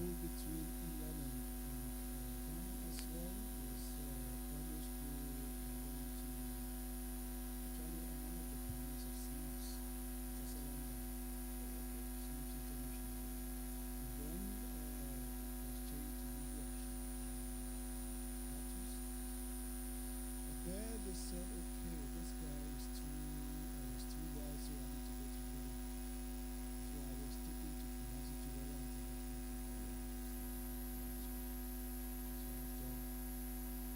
school between England and Ghana as well. It was private school going to actually I'm one of the pioneers of SNAPS. It's a Salanda. Okay, SNAPS International. And then it was changed to BBH. But there they said, okay, this guy is too wild, so I need to go to Rowan. So I was taken to Kumasi to Rowan International Football School. So after then it came to the time that my parents forgot to me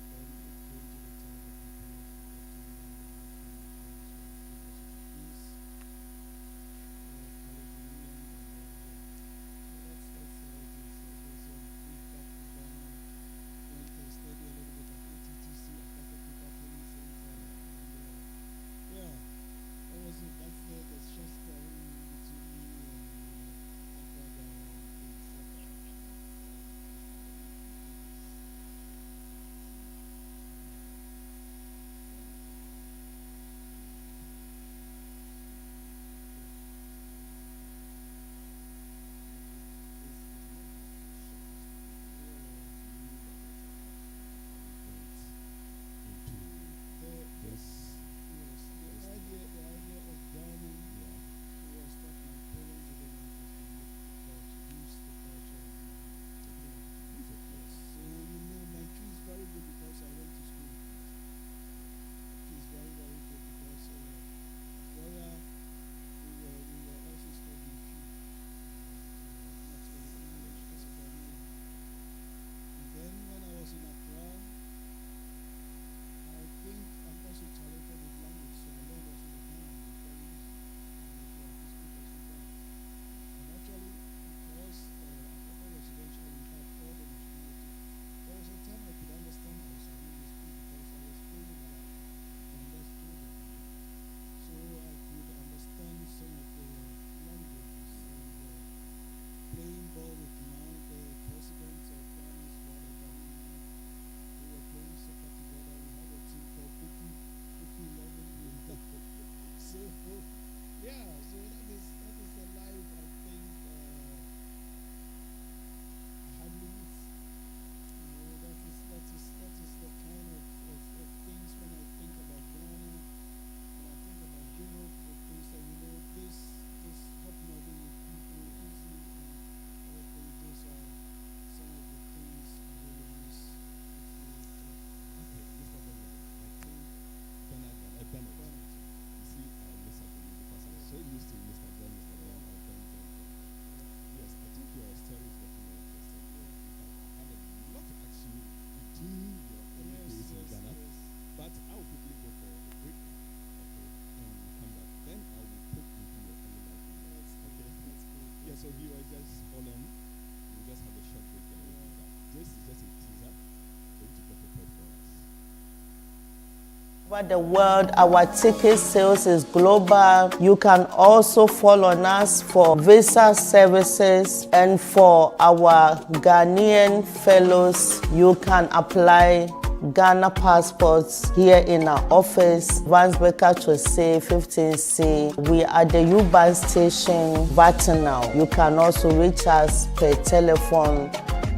and then I came with them. So I came also to Queens College in England and then so that's how it is. So there's moved back to Ghana, went to study a little bit at ATTC, Akata People Training Center, and yeah, that was it. That's the short story between me and Accra, Ghana, and things like that. Yes, the idea of dining was that my parents didn't want us to look the culture, use the culture, and they didn't want to use it. Yes, so my tree is very good because I went to school with it. Tree is very very good because Flora we were also studying tree, not only English as a Ghanaian. And then when I was in Accra, I think I'm also talented with language, so I learned also the Ghana language very easy. And if you have to speak also well. And actually, because Akata Residential, we had all the maturity. There was a time I could understand Hausa when they speak because I was playing around and understood them. So I could understand some of the languages and playing ball with now the presidents of Ghana's father, Ghana. We were playing soccer together. We had a team called Puku 11. So yeah, so that is the life I think I had lived. That is the kind of things when I think about Ghana, when I think about Europe, the things that this hobnobbing with people easy and everything. Those are some of the things I really miss. Okay, Mr. Benjamin, I think Bernard. You see, I miss something because I'm so used to Mr. Ben. Yes, I think your story is definitely interesting. I had a lot to ask you within your early days in Ghana, but I will quickly go for a break, okay, and come back. Then I will poke into your early life. Okay? Yeah, so you are just hold on. We'll just have a short break and we'll come back. This is just a teaser for you to get prepared for us. Over the world, our ticket sales is global. You can also follow on us for visa services, and for our Ghanaian fellows, you can apply Ghana passports here in our office, Vansbecker Chose 15C. We are at the U-Bahn station, Vatinau. You can also reach us per telephone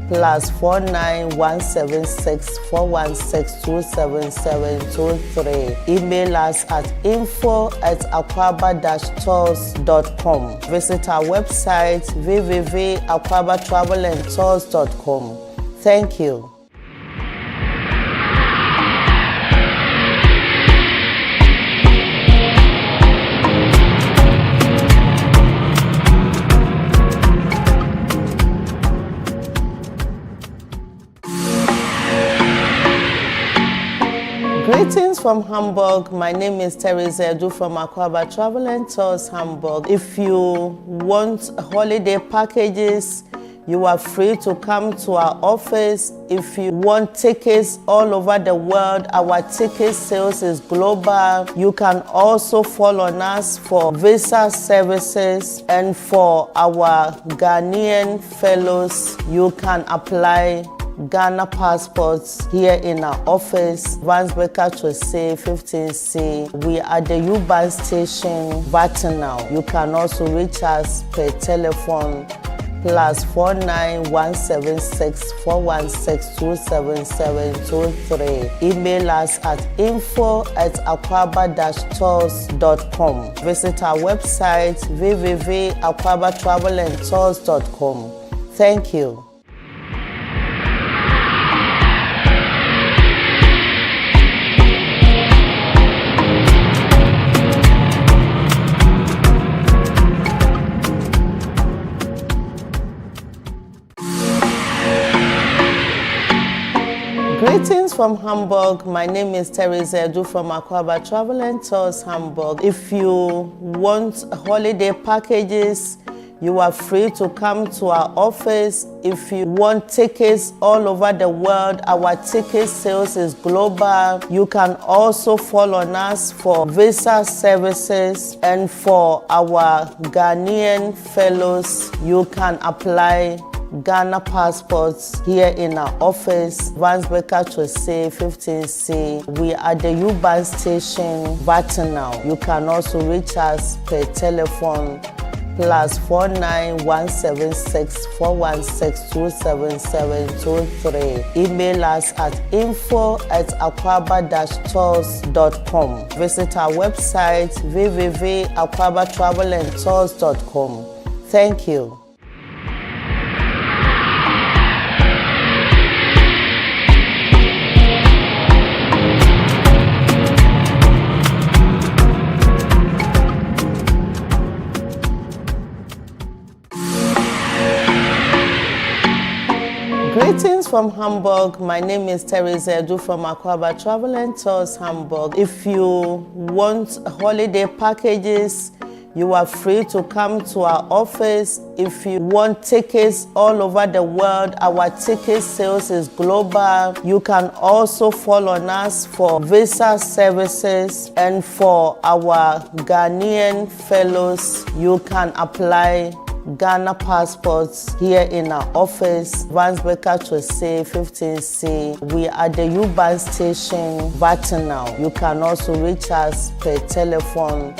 +49 176 416 27723. Email us at info@aquaba-tours.com. Visit our website www.aquabatravelandtours.com. Thank you. Greetings from Hamburg. My name is Teresa Edu from Aquaba Travel and Tours Hamburg. If you want holiday packages, you are free to come to our office. If you want tickets all over the world, our ticket sales is global. You can also follow on us for visa services, and for our Ghanaian fellows, you can apply Ghana passports here in our office, Vansbecker Chose 15C. We are at the U-Bahn station, Vatinau. You can also reach us per telephone +4917641627723. Email us at info@aquaba-tours.com. Visit our website www.aquabatravelandtours.com. Thank you. Greetings from Hamburg. My name is Teresa Edu from Aquaba Travel and Tours Hamburg. If you want holiday packages, you are free to come to our office. If you want tickets all over the world, our ticket sales is global. You can also follow on us for visa services, and for our Ghanaian fellows, you can apply Ghana passports here in our office, Vansbecker Chose 15C. We are at the U-Bahn station, Vatinau. You can also reach us per telephone +4917641627723. Email us at info@aquaba-tours.com. Visit our website www.aquabatravelandtours.com. Thank you. Greetings from Hamburg. My name is Teresa Edu from Aquaba Travel and Tours Hamburg. If you want holiday packages, you are free to come to our office. If you want tickets all over the world, our ticket sales is global. You can also follow on us for visa services, and for our Ghanaian fellows, you can apply Ghana passports here in our office, Vansbecker Chose 15C. We are at the U-Bahn station, Vatinau. You can also reach us per telephone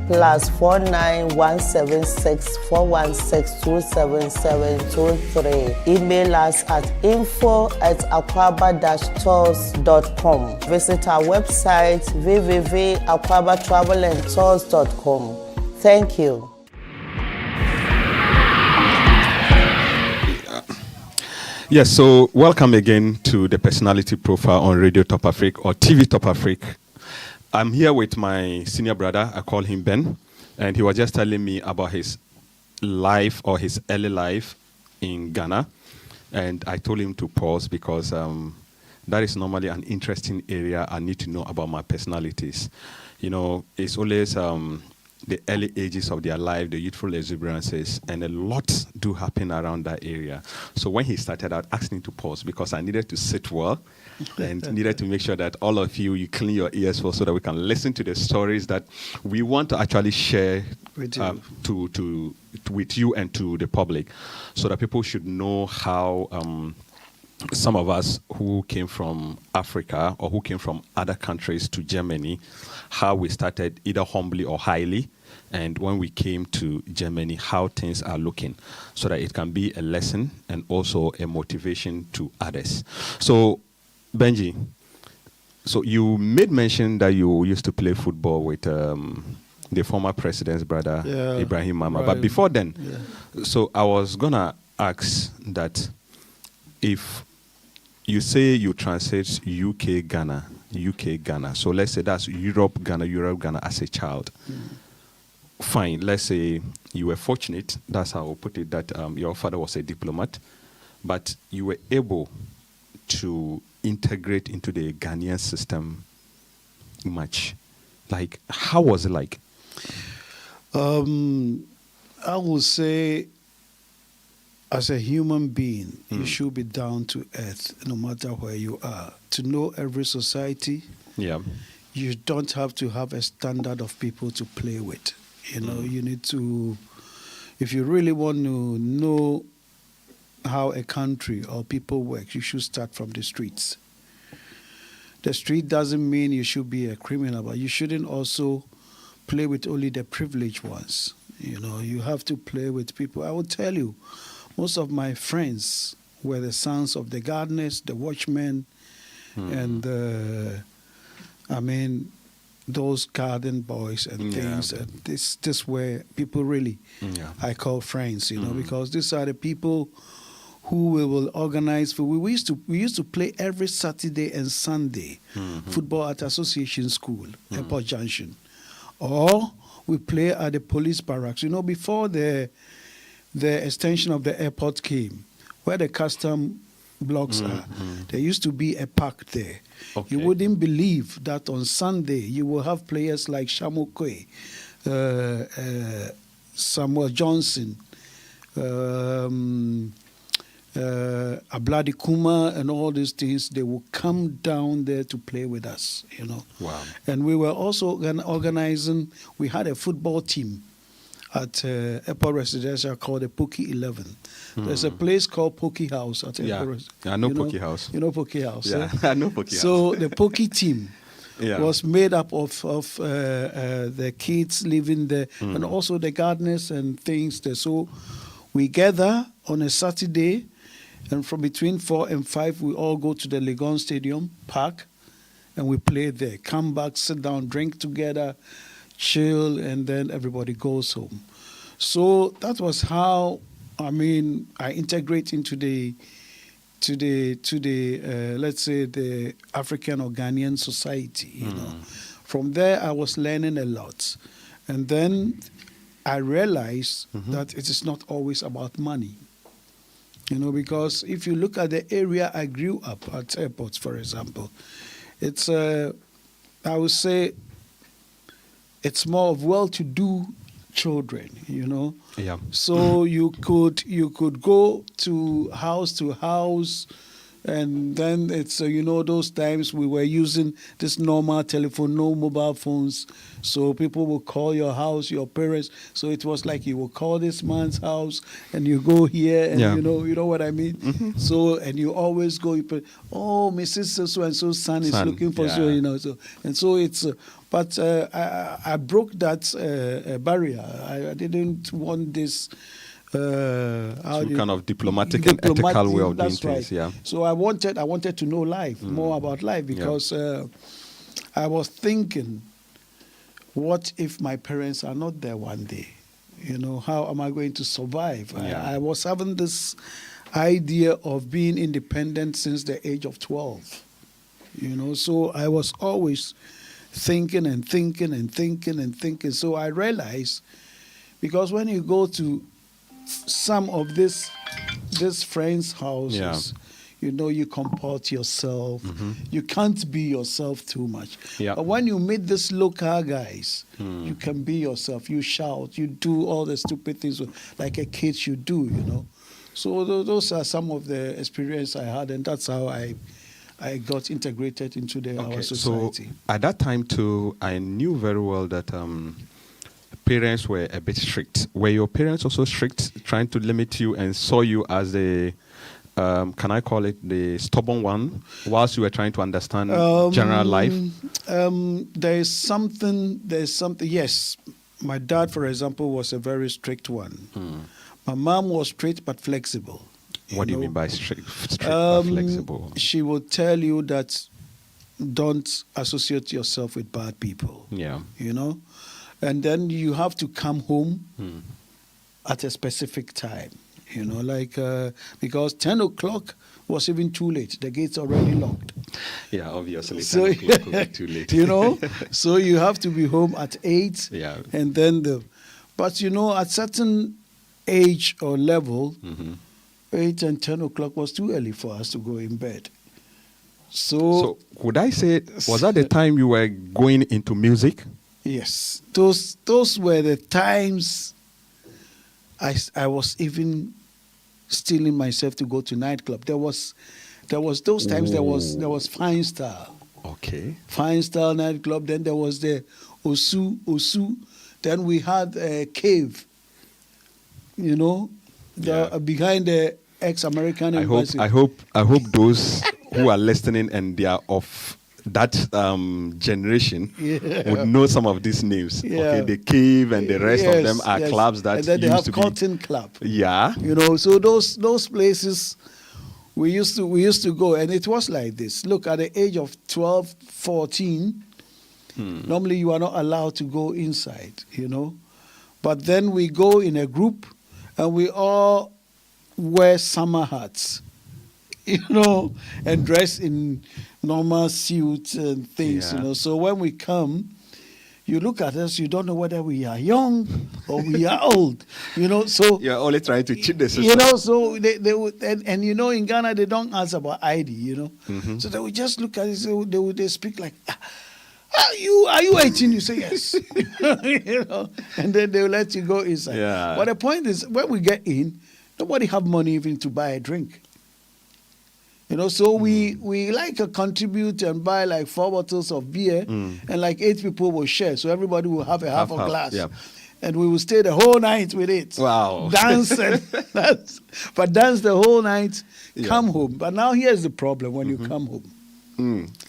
+4917641627723. Email us at info@aquaba-tours.com. Visit our website www.aquabatravelandtours.com. Thank you. Yes, so welcome again to the Personality Profile on Radio Top Africa or TV Top Africa. I'm here with my senior brother. I call him Ben, and he was just telling me about his life or his early life in Ghana, and I told him to pause because that is normally an interesting area I need to know about my personalities. You know, it's always the early ages of their life, the youthful exuberances, and a lot do happen around that area. So when he started out, asking to pause because I needed to sit well and needed to make sure that all of you clean your ears well so that we can listen to the stories that we want to actually share with you and to the public, so that people should know how some of us who came from Africa or who came from other countries to Germany, how we started either humbly or highly, and when we came to Germany, how things are looking, so that it can be a lesson and also a motivation to others. So, Benji, so you made mention that you used to play football with the former president's brother, Ibrahim Mama. Right. But before then, so I was going to ask that if you say you translate UK Ghana, so let's say that's Europe Ghana as a child. Fine, let's say you were fortunate, that's how I'll put it, that your father was a diplomat, but you were able to integrate into the Ghanaian system much. Like, how was it like? I would say, as a human being, you should be down to earth, no matter where you are. To know every society, you don't have to have a standard of people to play with. You know, you need to, if you really want to know how a country or people work, you should start from the streets. The street doesn't mean you should be a criminal, but you shouldn't also play with only the privileged ones. You know, you have to play with people. I will tell you, most of my friends were the sons of the gardeners, the watchmen, and I mean, those garden boys and things. And this were people really I call friends, you know, because these are the people who we will organize for. We used to play every Saturday and Sunday football at Association School, Airport Junction, or we play at the police barracks. You know, before the extension of the airport came, where the custom blocks are, there used to be a park there. Okay. You wouldn't believe that on Sunday you will have players like Shamokwe, Samuel Johnson, Abladi Kuma, and all these things. They will come down there to play with us, you know. Wow. And we were also organizing, we had a football team at Airport Residential called the Poki 11. There's a place called Poki House at Airport. I know Poki House. You know Poki House? Yeah, eh? I know Poki House. So the Poki team Yeah. was made up of the kids living there and also the gardeners and things there. So we gather on a Saturday, and from between 4 and 5, we all go to the Legon Stadium Park, and we play there. Come back, sit down, drink together, chill, and then everybody goes home. So that was how, I mean, I integrate into the let's say the African or Ghanaian society, you know. From there, I was learning a lot. And then I realized that it is not always about money. You know, because if you look at the area I grew up at airports, for example, it's, I would say, it's more of well-to-do children, you know. Yeah. So you could go to house, and then it's you know, those times we were using this normal telephone, no mobile phones. So people will call your house, your parents. So it was like you will call this man's house, and you go here, and you know what I mean. So and you always go. You put, oh, Mrs. So and so son is looking for so, you know. So and so it's. But I broke that barrier. I didn't want this. Some kind of diplomatic and ethical way of doing things. Yeah. So I wanted to know life, more about life, because I was thinking, what if my parents are not there one day? You know, how am I going to survive? Yeah. I was having this idea of being independent since the age of 12. You know, so I was always thinking and thinking and thinking and thinking. So I realized, because when you go to some of these friends' houses, you know, you comport yourself. You can't be yourself too much. Yeah. But when you meet these local guys, you can be yourself. You shout. You do all the stupid things like a kid should do, you know. So those are some of the experience I had, and that's how I got integrated into our society. So at that time too, I knew very well that parents were a bit strict. Were your parents also strict, trying to limit you and saw you as the, can I call it the stubborn one, whilst you were trying to understand general life? There's something, yes. My dad, for example, was a very strict one. My mom was strict but flexible. What do you mean by strict but flexible? She will tell you that don't associate yourself with bad people. Yeah. You know? And then you have to come home at a specific time. You know, like, because 10 o'clock was even too late. The gate's already locked. Yeah, obviously. So, 10 o'clock will be too late. You know? So you have to be home at 8. Yeah. And then but you know, at certain age or level, 8 and 10 o'clock was too early for us to go in bed. So would I say, was that the time you were going into music? Yes. Those were the times I was even stealing myself to go to nightclub. There was those times. There was Fine Style. Okay. Fine Style nightclub. Then there was the Osu. Then we had a Cave. You know, behind the ex-American embassy. I hope those who are listening and they are of that generation Yeah. would know some of these names. Yeah. Okay, the Cave and the rest of them are clubs that and then they used have to Cotton Club. be. Yeah. You know, so those places we used to go, and it was like this. Look, at the age of 12, 14, normally you are not allowed to go inside, you know. But then we go in a group, and we all wear summer hats, you know, and dress in normal suits and things, Yeah. you know. So when we come, you look at us, you don't know whether we are young or we are old, you know. So You're only trying to cheat the system. you know, so they would, and you know, in Ghana they don't ask about ID, you know. Mm-hmm. So they would just look at it. So they speak like, are you 18? You say yes, you know, and then they will let you go inside. Yeah. But the point is, when we get in, nobody have money even to buy a drink. You know, so we like contribute and buy like 4 bottles of beer, and like 8 people will share. So everybody will have a half a Half, glass. yeah. And we will stay the whole night with it. Wow. Dance and dance. But dance the whole night, Yeah. come home. But now here's the problem when you come home.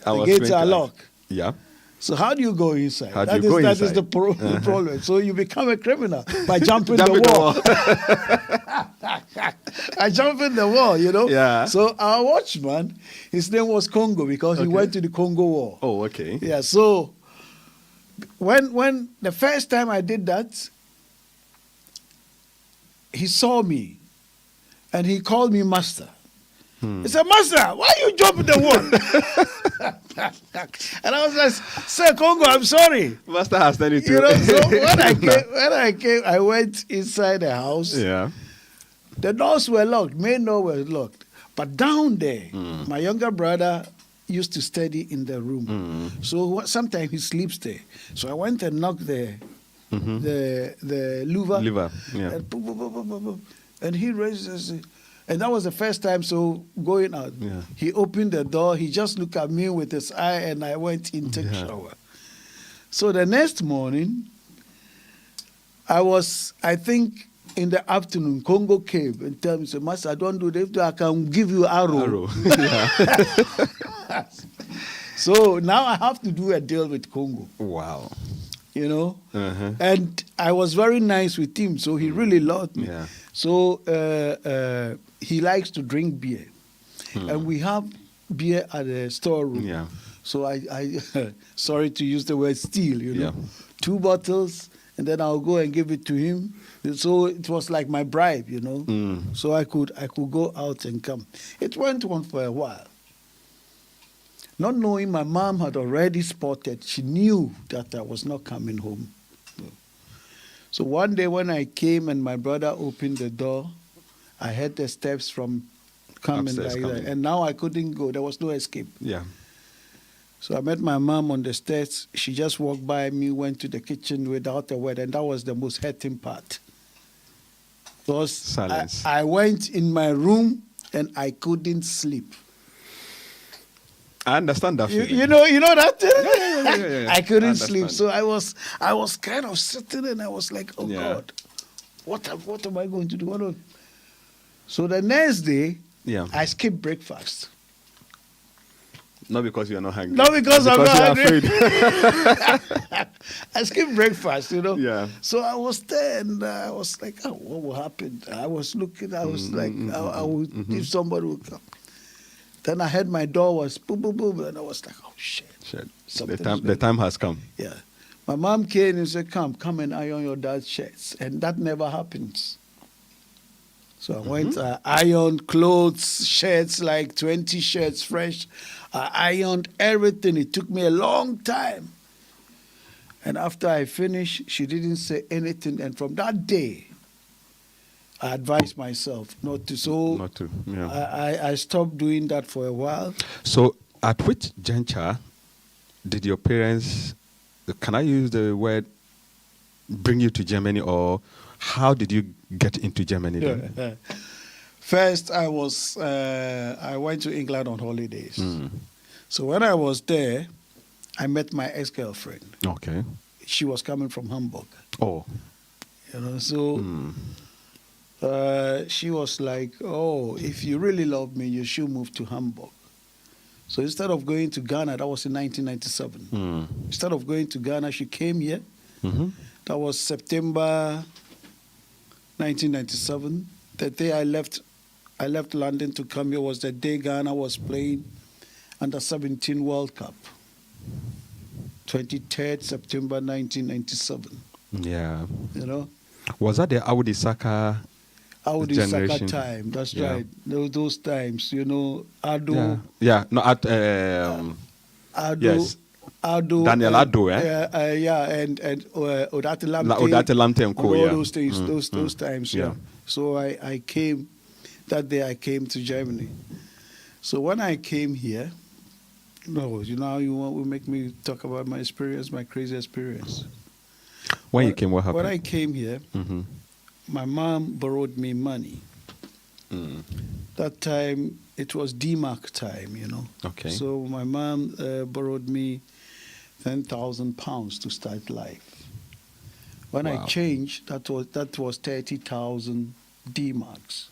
I The was gates going are to ask. locked. Yeah. So how do you go inside? How do you go That is inside? the problem. So you become a criminal by jumping Jumping the the wall. I jump in the wall, you know. Yeah. So our watchman, his name was Congo because he Okay. went to the Congo War. Oh, okay. Yeah. So when the first time I did that, he saw me, and he called me master. He said, "Master, why you jumping the wall?" And I was like, "Sir Congo, I'm sorry." Master has done it too. You know, so when I came, I went inside the house. Yeah. The doors were locked, main door was locked. But down there, my younger brother used to study in the room. So sometimes he sleeps there. So I went and knocked the louver. Liver. Yeah. And, boom, boom, boom, boom, boom, boom. And he raises it. And that was the first time, so going out. Yeah. He opened the door, he just looked at me with his eye, and I went in, take shower. So the next morning, I think, in the afternoon, Congo came and tell me, "So, Master, I don't do this, I can give you arrow." Yeah. So now I have to do a deal with Congo, Wow. you know. Uh-huh. And I was very nice with him, so he really loved me. Yeah. So he likes to drink beer, and we have beer at the storeroom. Yeah. So I sorry to use the word steal, you know, Yeah. 2 bottles, and then I'll go and give it to him. So it was like my bribe, you know. So I could go out and come. It went on for a while. Not knowing, my mom had already spotted. She knew that I was not coming home. So one day when I came and my brother opened the door, I heard the steps from coming Upstairs like that. coming. And now I couldn't go. There was no escape. Yeah. So I met my mom on the stairs. She just walked by me, went to the kitchen without a word, and that was the most hurting part. Because Silence. I went in my room and I couldn't sleep. I understand that feeling. You know that? yeah. I couldn't I sleep. understand. So I was kind of sitting and I was like, oh Yeah. God, what am I going to do? So the next day, Yeah. I skipped breakfast. Not because you are not hungry. Not because I'm not you are hungry. afraid. I skipped breakfast, you know. Yeah. So I was there and I was like, oh, what will happen? I was looking, I was like, I will, if somebody will come. Then I heard my door was boom, boom, boom, and I was like, oh, shit. Shit. Something's The time has come. Yeah. My mom came and said, come and iron your dad's shirts. And that never happens. So I went, I ironed clothes, shirts, like 20 shirts fresh. I ironed everything. It took me a long time. And after I finished, she didn't say anything. And from that day, I advised myself not to. So Not to. Yeah. I stopped doing that for a while. So, at which juncture did your parents, can I use the word, bring you to Germany, or how did you get into Germany then? First, I went to England on holidays. So when I was there, I met my ex-girlfriend. Okay. She was coming from Hamburg. Oh. You know, so she was like, "Oh, if you really love me, you should move to Hamburg." So instead of going to Ghana, that was in 1997. Instead of going to Ghana, she came here. Mm-hmm. That was September 1997. The day I left London to come here was the day Ghana was playing under 17 World Cup. 23rd September 1997. Yeah. You know, Was that the Audi Saka Audi Saka generation? time. That's Yeah. right. Those times, you know, Ado. Yeah. Yeah. No, at Ado, yes. Ado, Daniel Ado, eh? Yeah, and Odate Lamte, Odate Lamte and Co, all yeah. those things, those times, yeah. Yeah. So I came that day. I came to Germany. So when I came here, no, you know, you want to make me talk about my experience, my crazy experience. When you came, what happened? When I came here, Mm-hmm. my mom borrowed me money. That time it was D-Mark time, you know. Okay. So my mom borrowed me £10,000 to start life. When I Wow. changed, that was 30,000 D-Marks.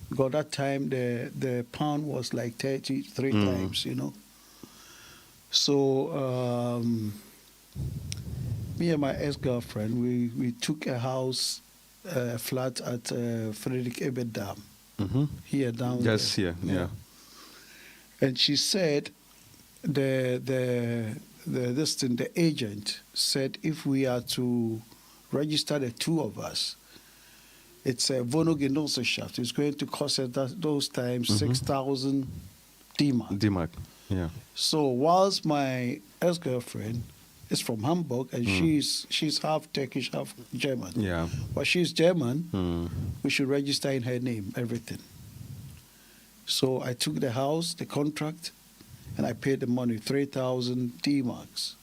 Because that time the pound was like 33 times, you know. So me and my ex-girlfriend, we took a house, flat at Frederick Ebert Dam, Mm-hmm. here down Just there. here, yeah. And she said, the agent said, if we are to register the two of us, it's a Wohnungsgenossenschaft. It's going to cost us those times 6,000 D-Mark. D-Mark, yeah. So whilst my ex-girlfriend is from Hamburg and she's half Turkish, half German. Yeah. But she's German. We should register in her name everything. So I took the house, the contract, and I paid the money, 3,000 D-Marks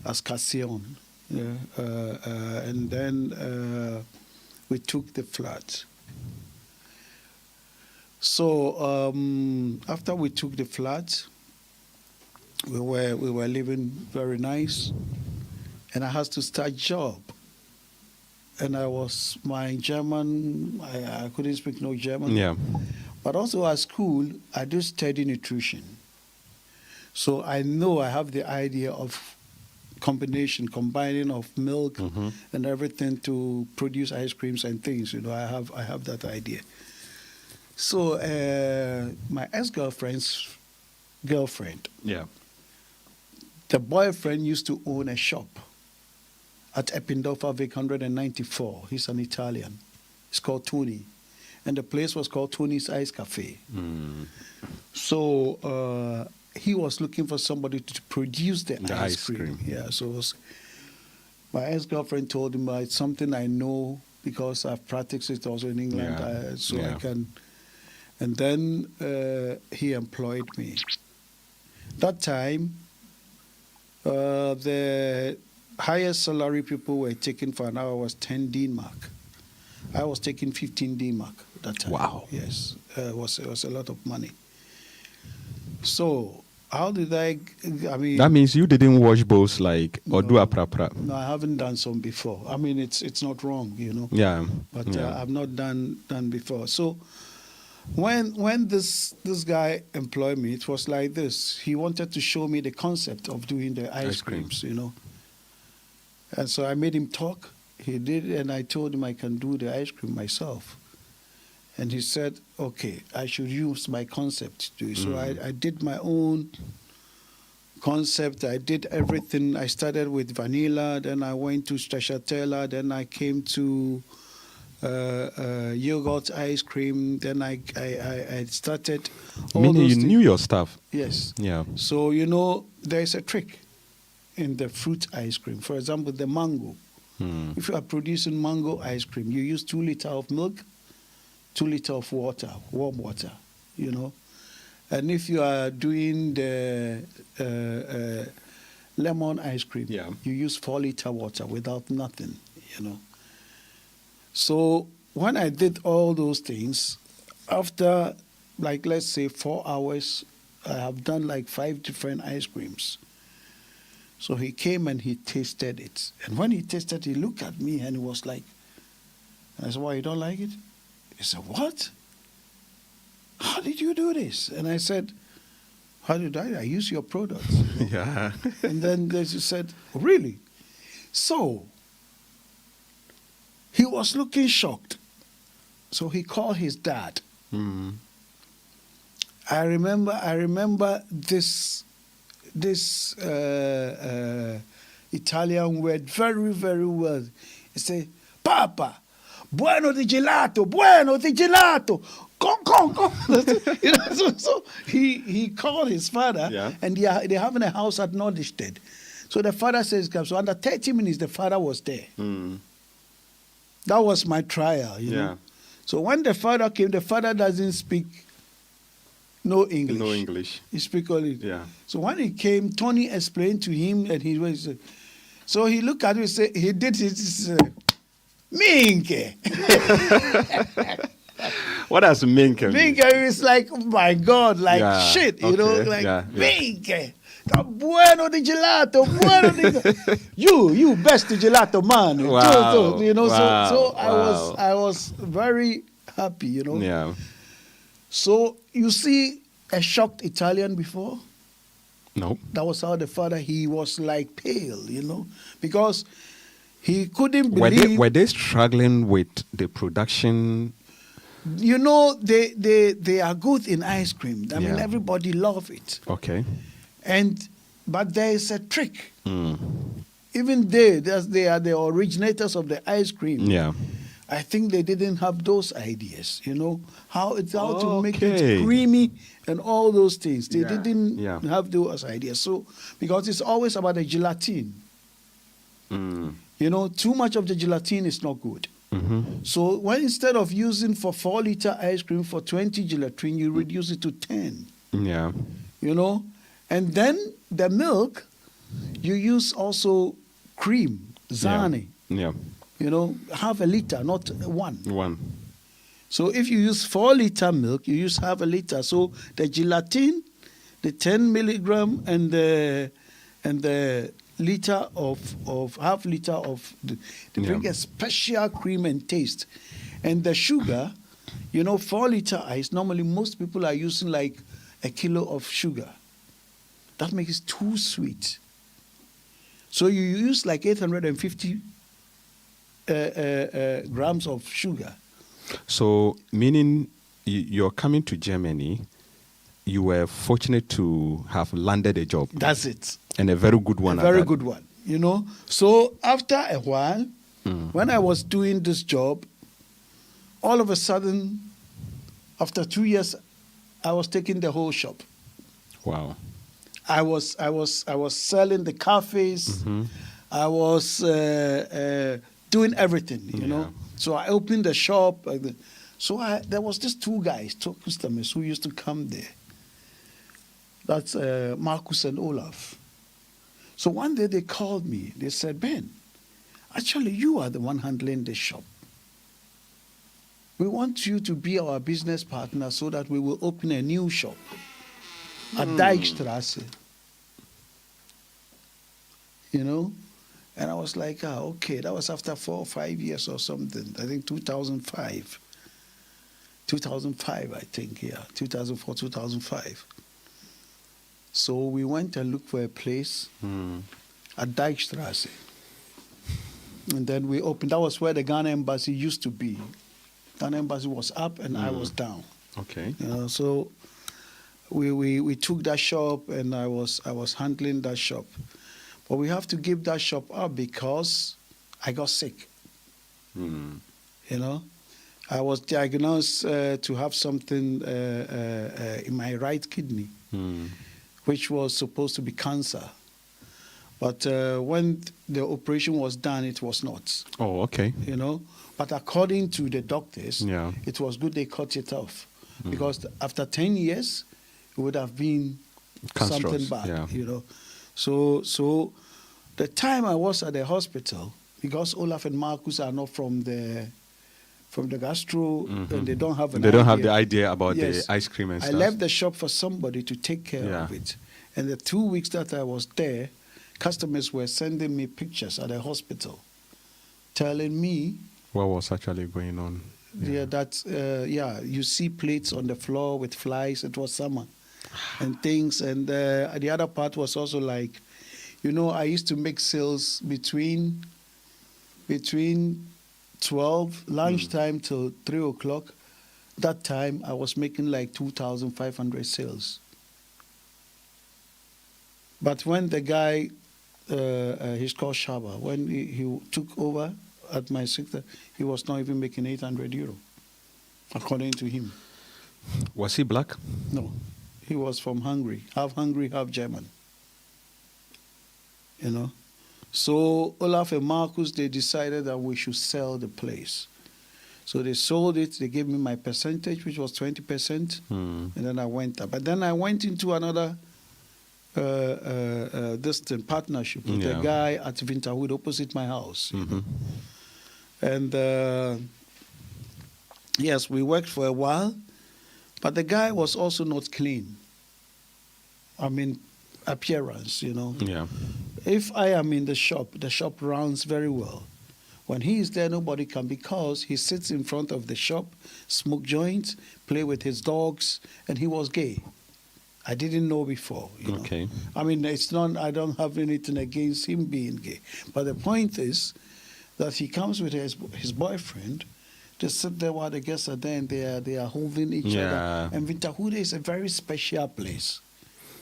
as caution. Yeah. And then we took the flat. So after we took the flat, we were living very nice, and I had to start job. And my German, I couldn't speak no German. Yeah. But also at school, I do study nutrition. So I know I have the idea of combining of milk and everything to produce ice creams and things. You know, I have that idea. So my ex-girlfriend's girlfriend, Yeah. the boyfriend used to own a shop at Eppendorfer Weg 194. He's an Italian. It's called Tony. And the place was called Tony's Ice Cafe. So he was looking for somebody to produce the ice cream. Yeah, so my ex-girlfriend told him, it's something I know because I've practiced it also in England, Yeah. I can. And then he employed me. That time, the highest salary people were taking for an hour was 10 D-Mark. I was taking 15 D-Mark that time. Wow. Yes, it was a lot of money. So how did I mean... That means you didn't wash bowls like or do a prapra. No, I haven't done some before. I mean, it's not wrong, you know. Yeah. But yeah. I've not done before. So when this guy employed me, it was like this. He wanted to show me the concept of doing the ice creams, you know. And so I made him talk. He did, and I told him I can do the ice cream myself. And he said, okay, I should use my concept to do it. So I did my own concept. I did everything. I started with vanilla, then I went to stracciatella, then I came to yogurt ice cream. Then I started all Meaning those you things. knew your stuff. Yes. Yeah. So, you know, there's a trick in the fruit ice cream. For example, the mango. If you are producing mango ice cream, you use 2 liters of milk, 2 liters of water, warm water, you know. And if you are doing the lemon ice cream, Yeah. you use 4 liter water without nothing, you know. So when I did all those things, after, like, let's say 4 hours, I have done like 5 different ice creams. So he came and he tasted it. And when he tasted it, he looked at me and he was like, I said, why, you don't like it? He said, what? How did you do this? And I said, How did I use your products? Yeah. And then they just said, "Oh, really?" So he was looking shocked. So he called his dad. Mm. I remember this Italian word very, very well. He said, "Papa, bueno di gelato, bueno di gelato. Come. You know, so he called his father, Yeah. and they have a house at Nordistead. So the father says, "Come." So under 30 minutes, the father was there. Mm. That was my trial, you Yeah. know. So when the father came, the father doesn't speak no English. No English. He speaks only. Yeah. So when he came, Tony explained to him, and he was. So he looked at me and said, he did his. Minke. What does Minke mean? Minke is like, oh my God, like Yeah, shit, you know, okay, like yeah. Minke. Bueno di gelato, bueno di you best gelato man. Wow, So, you know, wow, so wow. I was very happy, you know. Yeah. So you see a shocked Italian before? No. That was how the father, he was like pale, you know, because he couldn't Were believe. they struggling with the production? You know, they are good in ice cream. I mean, Yeah. everybody love it. Okay. But there is a trick. Mm. Even they are the originators of the ice cream. Yeah. I think they didn't have those ideas, you know, how to make Okay. it creamy and all those things. They Yeah. didn't Yeah. have those ideas. So, because it's always about the gelatin. Mm. You know, too much of the gelatin is not good. Mm-hmm. So when instead of using for 4-liter ice cream for 20 gelatin, you reduce it to 10, Yeah. you know. And then the milk, you use also cream, zani, Yeah. you know, half a liter, not one. One. So if you use 4-liter milk, you use half a liter. So the gelatin, the 10 milligram, and the liter of half liter of they bring Yeah. a special cream and taste. And the sugar, you know, 4-liter ice. Normally, most people are using like a kilo of sugar. That makes it too sweet. So you use like 850 grams of sugar. So, meaning you're coming to Germany, you were fortunate to have landed a job. That's it. And a very good one. A at very that. good one, you know. So after a while, when I was doing this job, all of a sudden, after 2 years, I was taking the whole shop. Wow. I was selling the cafes. I was doing everything, you know. So I opened the shop. So there was just two customers who used to come there. That's Marcus and Olaf. So one day they called me. They said, "Ben, actually you are the one handling the shop. We want you to be our business partner so that we will open a new shop at Dijkstrasse." You know? And I was like, okay. That was after 4 or 5 years or something. I think 2005. 2005, I think, yeah. 2004, 2005. So we went and looked for a place at Dijkstrasse. And then we opened. That was where the Ghana embassy used to be. Ghana embassy was up and I was down. Okay. You know, so we took that shop and I was handling that shop. But we have to give that shop up because I got sick. You know, I was diagnosed to have something in my right kidney, which was supposed to be cancer. But when the operation was done, it was not. Oh, okay. You know, but according to the doctors, Yeah. it was good they cut it off because after 10 years, it would have been Cancerous, something bad. yeah. You know, so the time I was at the hospital, because Olaf and Marcus are not from the gastro, and they don't have They don't have the idea about Yes. the ice cream and I stuff. left the shop for somebody to take care Yeah. of it. And the 2 weeks that I was there, customers were sending me pictures at the hospital, telling me What was actually going on? that you see plates on the floor with flies. It was summer. and things. And the other part was also like, I used to make sales between 12 lunchtime till 3 o'clock. That time I was making like 2,500 sales. But when the guy, he's called Shaba, when he took over at my sector, he was not even making 800 euro, according to him. Was he black? No, he was from Hungary, half German. So Olaf and Marcus, they decided that we should sell the place. So they sold it. They gave me my percentage, which was 20%, and then I went up. But then I went into another partnership with a guy at Winterhood opposite my house. And yes, we worked for a while, but the guy was also not clean. I mean, appearance, Yeah. If I am in the shop runs very well. When he is there, nobody can, because he sits in front of the shop, smoke joints, play with his dogs, and he was gay. I didn't know before. Okay. I mean, it's not. I don't have anything against him being gay, but the point is that he comes with his boyfriend. They sit there while the guests are there, and they are holding each other. And Winterhood is a very special place.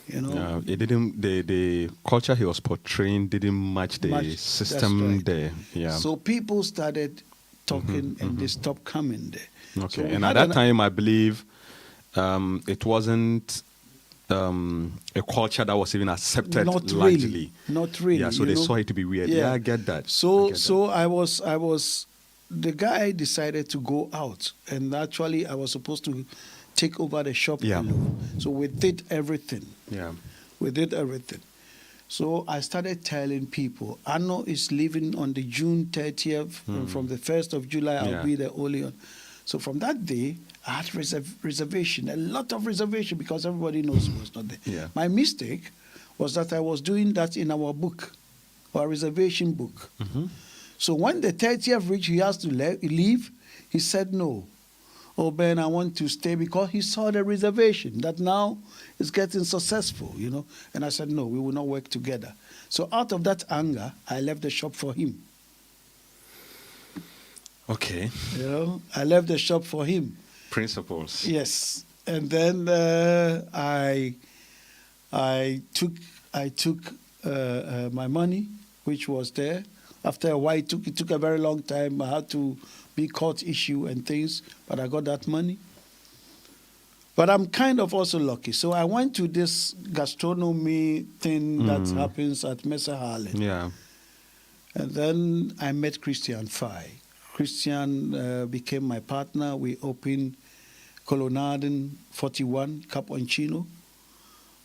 Yeah, it didn't. The culture he was portraying didn't match the system right. there. Yeah. So people started talking, and they stopped coming there. Okay. So and at that time, I believe it wasn't a culture that was even accepted largely. Not really. Yeah. So they saw it to be weird. Yeah, I get that. So I was. The guy decided to go out, and actually I was supposed to take over the shop. So we did everything. Yeah. We did everything. So I started telling people, Anno is leaving on the June 30th. And from the 1st of July, I'll be there only on. So from that day, I had reservation, a lot of reservation, because everybody knows it was not there. Yeah. My mistake was that I was doing that in our book, our reservation book. So when the 30th reached, he has to leave. He said no. Oh, Ben, I want to stay, because he saw the reservation that now is getting successful, And I said, no, we will not work together. So out of that anger, I left the shop for him. Okay. I left the shop for him. Principles. Yes. And then I took my money, which was there. After a while, it took a very long time. I had to be court issue and things, but I got that money. But I'm kind of also lucky. So I went to this gastronomy thing that happens at Messe Harlem. Yeah. And then I met Christian Fay. Christian became my partner. We opened Colonnaden 41, Caponcino.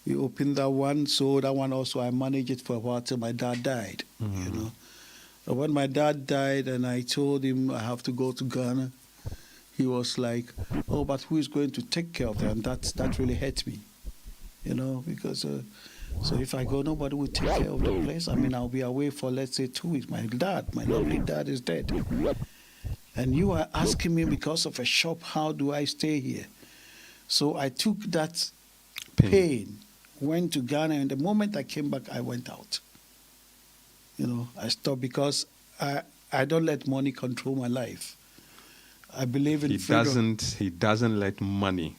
We opened that one. So that one also, I managed it for a while till my dad died, But when my dad died and I told him I have to go to Ghana, he was like, oh, but who is going to take care of that? And that really hurt me, because so if I go, nobody will take care of the place. I mean, I'll be away for, let's say, 2 weeks. My lovely dad is dead. And you are asking me, because of a shop, how do I stay here? So I took that pain, went to Ghana, and the moment I came back, I went out. I stopped, because I don't let money control my life. I believe in freedom. He doesn't let money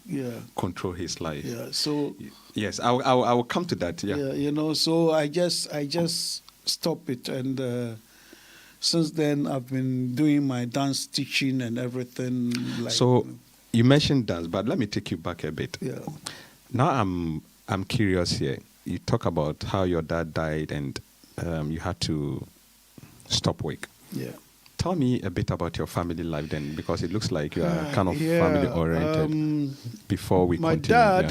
control his life. Yeah. So yes, I will come to that. Yeah. Yeah. So I just stopped it, and since then I've been doing my dance teaching and everything. So you mentioned dance, but let me take you back a bit. Yeah. Now I'm curious here. You talk about how your dad died and you had to stop work. Yeah. Tell me a bit about your family life then, because it looks like you are kind of family oriented. Before we continue.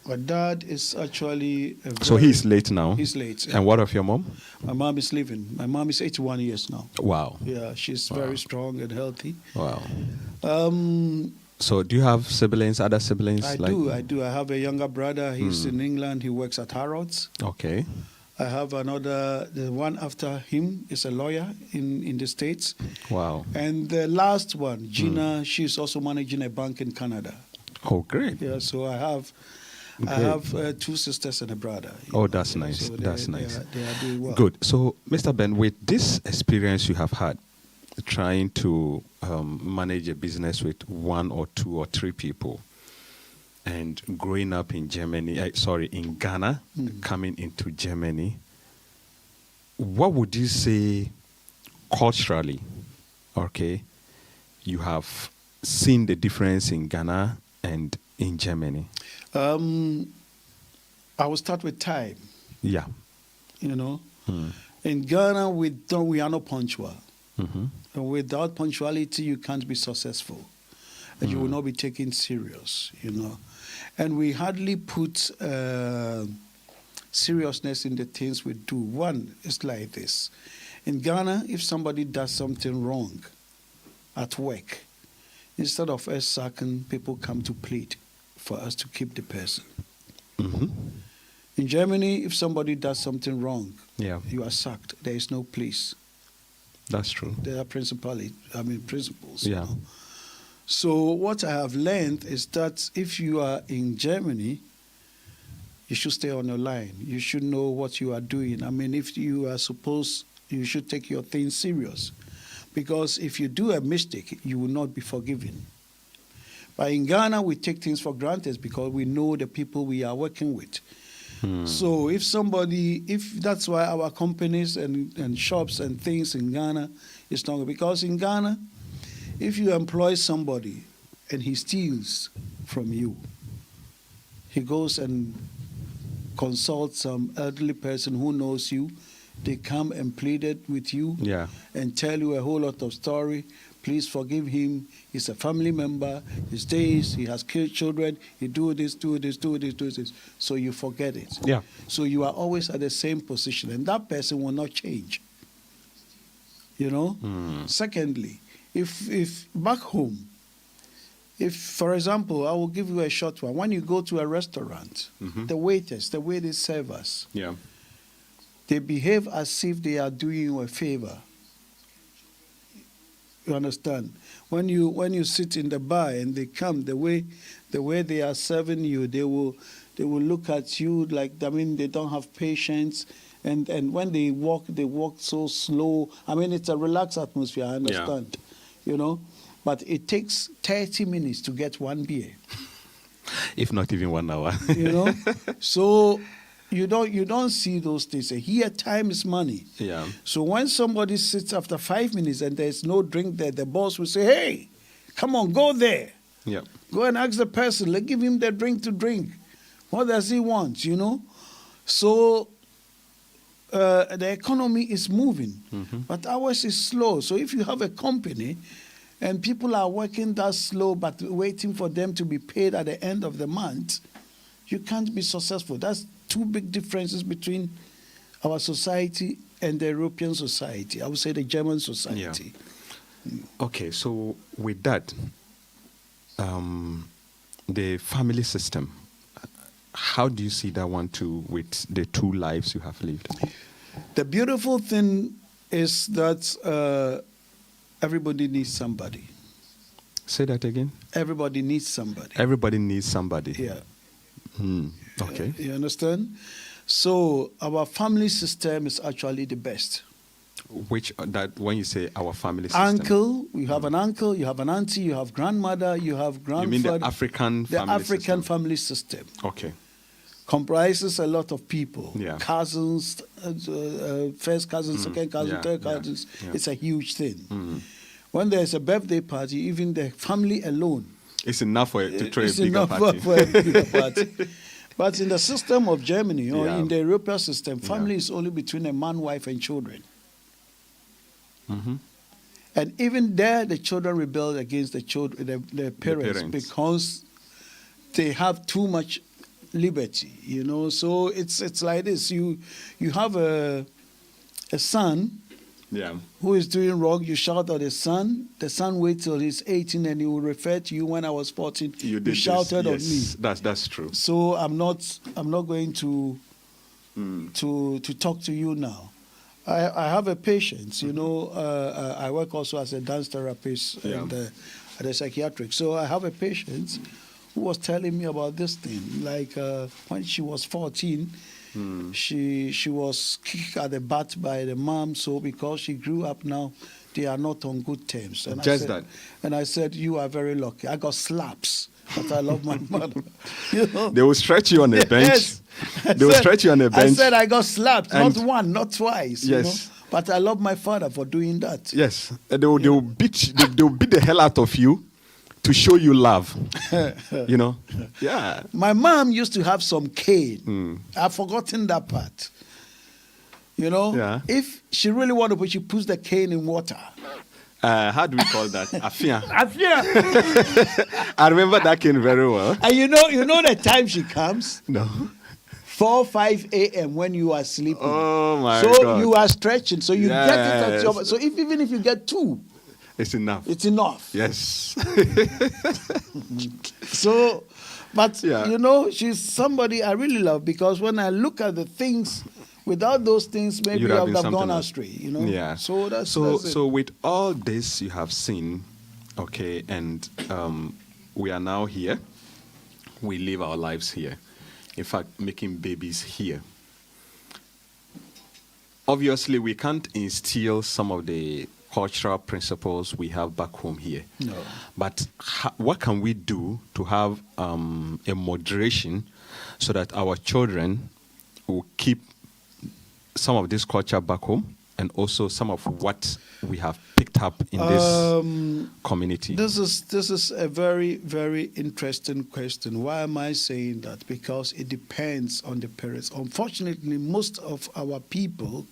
My dad is actually so he's late now. He's late. Yeah. And what of your mom? My mom is living. My mom is 81 years now. Wow. Yeah, she's very strong and healthy. Wow. So do you have siblings, other siblings? I do. I have a younger brother. He's in England. He works at Harrods. Okay. I have the one after him is a lawyer in the States. Wow. And the last one, Gina, she's also managing a bank in Canada. Oh, great. Yeah, so I I Great. have 2 sisters and a brother. Oh, that's nice. So That's they nice. They are doing well. Good. So, Mr. Ben, with this experience you have had, trying to manage a business with 1 or 2 or 3 people, and growing up in Germany, in Ghana, coming into Germany, what would you say culturally, okay, you have seen the difference in Ghana and in Germany? I will start with time. Yeah. You know, in Ghana we are not punctual. And without punctuality, you can't be successful, and you will not be taken serious. You know, and we hardly put seriousness in the things we do. One is like this: in Ghana, if somebody does something wrong at work, instead of us sacking, people come to plead for us to keep the person. In Germany, if somebody does something wrong, Yeah. you are sacked. There is no place. That's true. There are principles. Yeah. You know. So what I have learned is that if you are in Germany, you should stay on your line. You should know what you are doing. I mean, if you are supposed, you should take your things serious. Because if you do a mistake, you will not be forgiven. But in Ghana, we take things for granted because we know the people we are working with. So if that's why our companies and shops and things in Ghana is not, because in Ghana, if you employ somebody and he steals from you, he goes and consults some elderly person who knows you. They come and pleaded with you Yeah. and tell you a whole lot of story. Please forgive him. He's a family member. He stays. He has killed children. He do this. So you forget it. Yeah. So you are always at the same position, and that person will not change. You know. Secondly, if back home, if for example, I will give you a short one. When you go to a restaurant, the waiters, the way they serve us, Yeah. they behave as if they are doing you a favor. You understand? When you sit in the bar and they come, the way they are serving you, they will look at you like, I mean, they don't have patience. And when they walk so slow. I mean, it's a relaxed atmosphere, I understand. You know? But it takes 30 minutes to get one beer. If not even 1 hour. You know? So you don't see those things. Here, time is money. Yeah. So when somebody sits after 5 minutes and there's no drink there, the boss will say, "Hey, come on, go there. Yeah. Go and ask the person. Let's give him the drink to drink. What does he want?" You know. So the economy is moving, but ours is slow. So if you have a company and people are working that slow but waiting for them to be paid at the end of the month, you can't be successful. That's 2 big differences between our society and the European society. I would say the German society. Okay, so with that, the family system, how do you see that one too with the 2 lives you have lived? The beautiful thing is that everybody needs somebody. Say that again. Everybody needs somebody. Everybody needs somebody. Yeah. Okay. You understand? So our family system is actually the best. Which that when you say our family system, Uncle, you have an uncle, you have an auntie, you have grandmother, you have grandfather. you mean the African The family African system? family system Okay. comprises a lot of people. Yeah. Cousins, first cousins, second cousins, Yeah, third yeah, cousins. yeah. It's a huge thing. When there's a birthday party, even the family alone It's enough for it to throw a it's bigger enough party. for a bigger party. But in the system of Germany, or Yeah. in the European system, family Yeah. is only between a man, wife, and children. And even there, the children rebel against the children, the parents, because they have too much liberty, you know. So it's like this: you have a son Yeah. who is doing wrong, you shout at the son waits till he's 18 and he will refer to you. When I was 14, You did shouted this. on me. Yes, that's true. So I'm not going to talk to you now. I have a patient, you know. I work also as a dance therapist Yeah. and at a psychiatric. So I have a patient who was telling me about this thing. Like when she was 14, she was kicked at the butt by the mom. So because she grew up now, they are not on good terms. And Just I said, that. And I said, you are very lucky. I got slaps, but I love my mother. You know? They will stretch you on a bench. Yes. They will stretch you on a I bench. said I got slapped, not And- one, not twice. You know? Yes. But I love my father for doing that. Yes, they will beat they will beat the hell out of you to show you love. You know, yeah. My mom used to have some cane. I've forgotten that part. You know, Yeah. if she really wanted to put, she puts the cane in water. How do we call that? Afia. Afia. I remember that cane very well. And you know the time she comes? No. 4, 5 a.m. when you are sleeping. Oh my so God. you are stretching. So you get it at your. Yes. So even if you get 2, It's enough. it's enough. Yes. So, but Yeah. you know, she's somebody I really love because when I look at the things, without those things, maybe You'd I have would been have gone something else. astray. You know. Yeah. So that's so it. so with all this you have seen, okay, and we are now here. We live our lives here. In fact, making babies here. Obviously, we can't instill some of the cultural principles we have back home here. No. But what can we do to have a moderation so that our children will keep some of this culture back home and also some of what we have picked up in this community? This is a very, very interesting question. Why am I saying that? Because it depends on the parents. Unfortunately, most of our people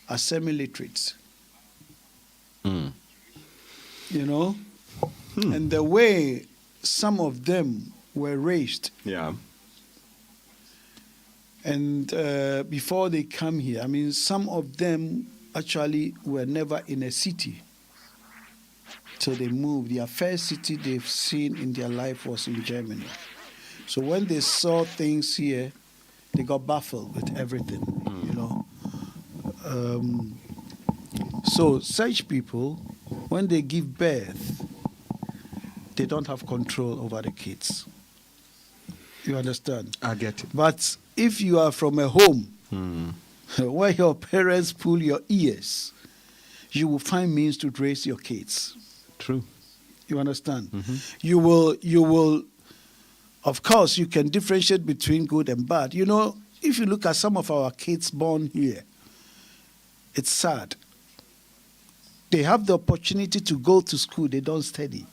are semi-literate. You know? And the way some of them were raised, Yeah. and before they come here, I mean, some of them actually were never in a city till they moved. Their first city they've seen in their life was in Germany. So when they saw things here, they got baffled with everything, you know. So such people, when they give birth, they don't have control over the kids. You understand? I get it. But if you are from a home where your parents pull your ears, you will find means to raise your kids. True. You understand? You will, of course, you can differentiate between good and bad. You know, if you look at some of our kids born here, it's sad. They have the opportunity to go to school, they don't study.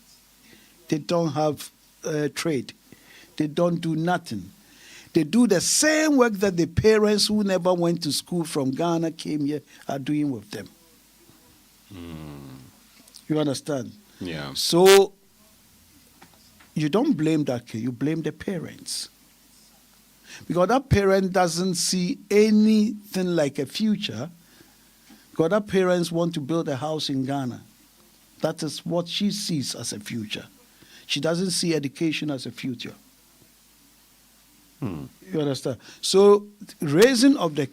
They don't have trade. They don't do nothing. They do the same work that the parents who never went to school from Ghana came here are doing with them. You understand? Yeah. So you don't blame that kid, you blame the parents. Because that parent doesn't see anything like a future. Because that parents want to build a house in Ghana. That is what she sees as a future. She doesn't see education as a future. You understand? So raising of the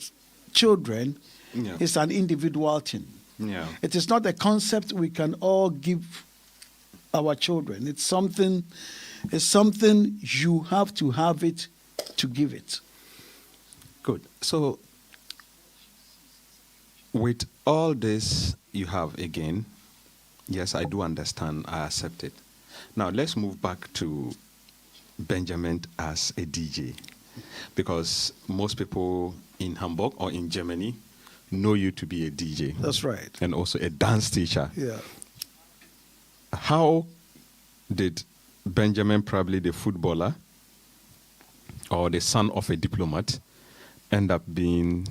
children Yeah. is an individual thing. Yeah. It is not a concept we can all give our children. It's something you have to have it to give it. Good. So, with all this you have again, yes, I do understand. I accept it. Now, let's move back to Benjamin as a DJ, because most people in Hamburg or in Germany know you to be a DJ. That's right. And also a dance teacher. Yeah. How did Benjamin, probably the footballer or the son of a diplomat, end up being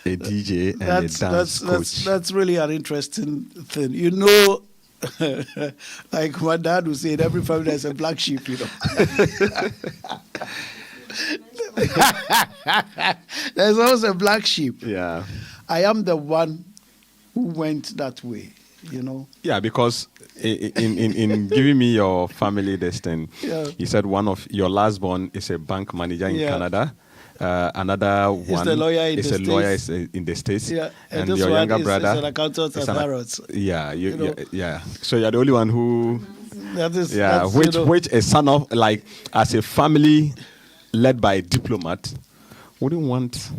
a DJ and a dance coach? That's really an interesting thing. You know, like my dad would say, in every family there's a black sheep, you know. There's always a black sheep. Yeah. I am the one who went that way, you know. Yeah, because in giving me your family this thing, Yeah. you said one of your last born is a bank manager in Yeah. Canada. Another one the lawyer in is the a lawyer States. in the States. Yeah, and and this your one younger is brother an accountant is at an- Harrods. Yeah, You know. yeah. So you're the only one who That is, Yeah, that's, which a son of, like, as a family led by a diplomat wouldn't want.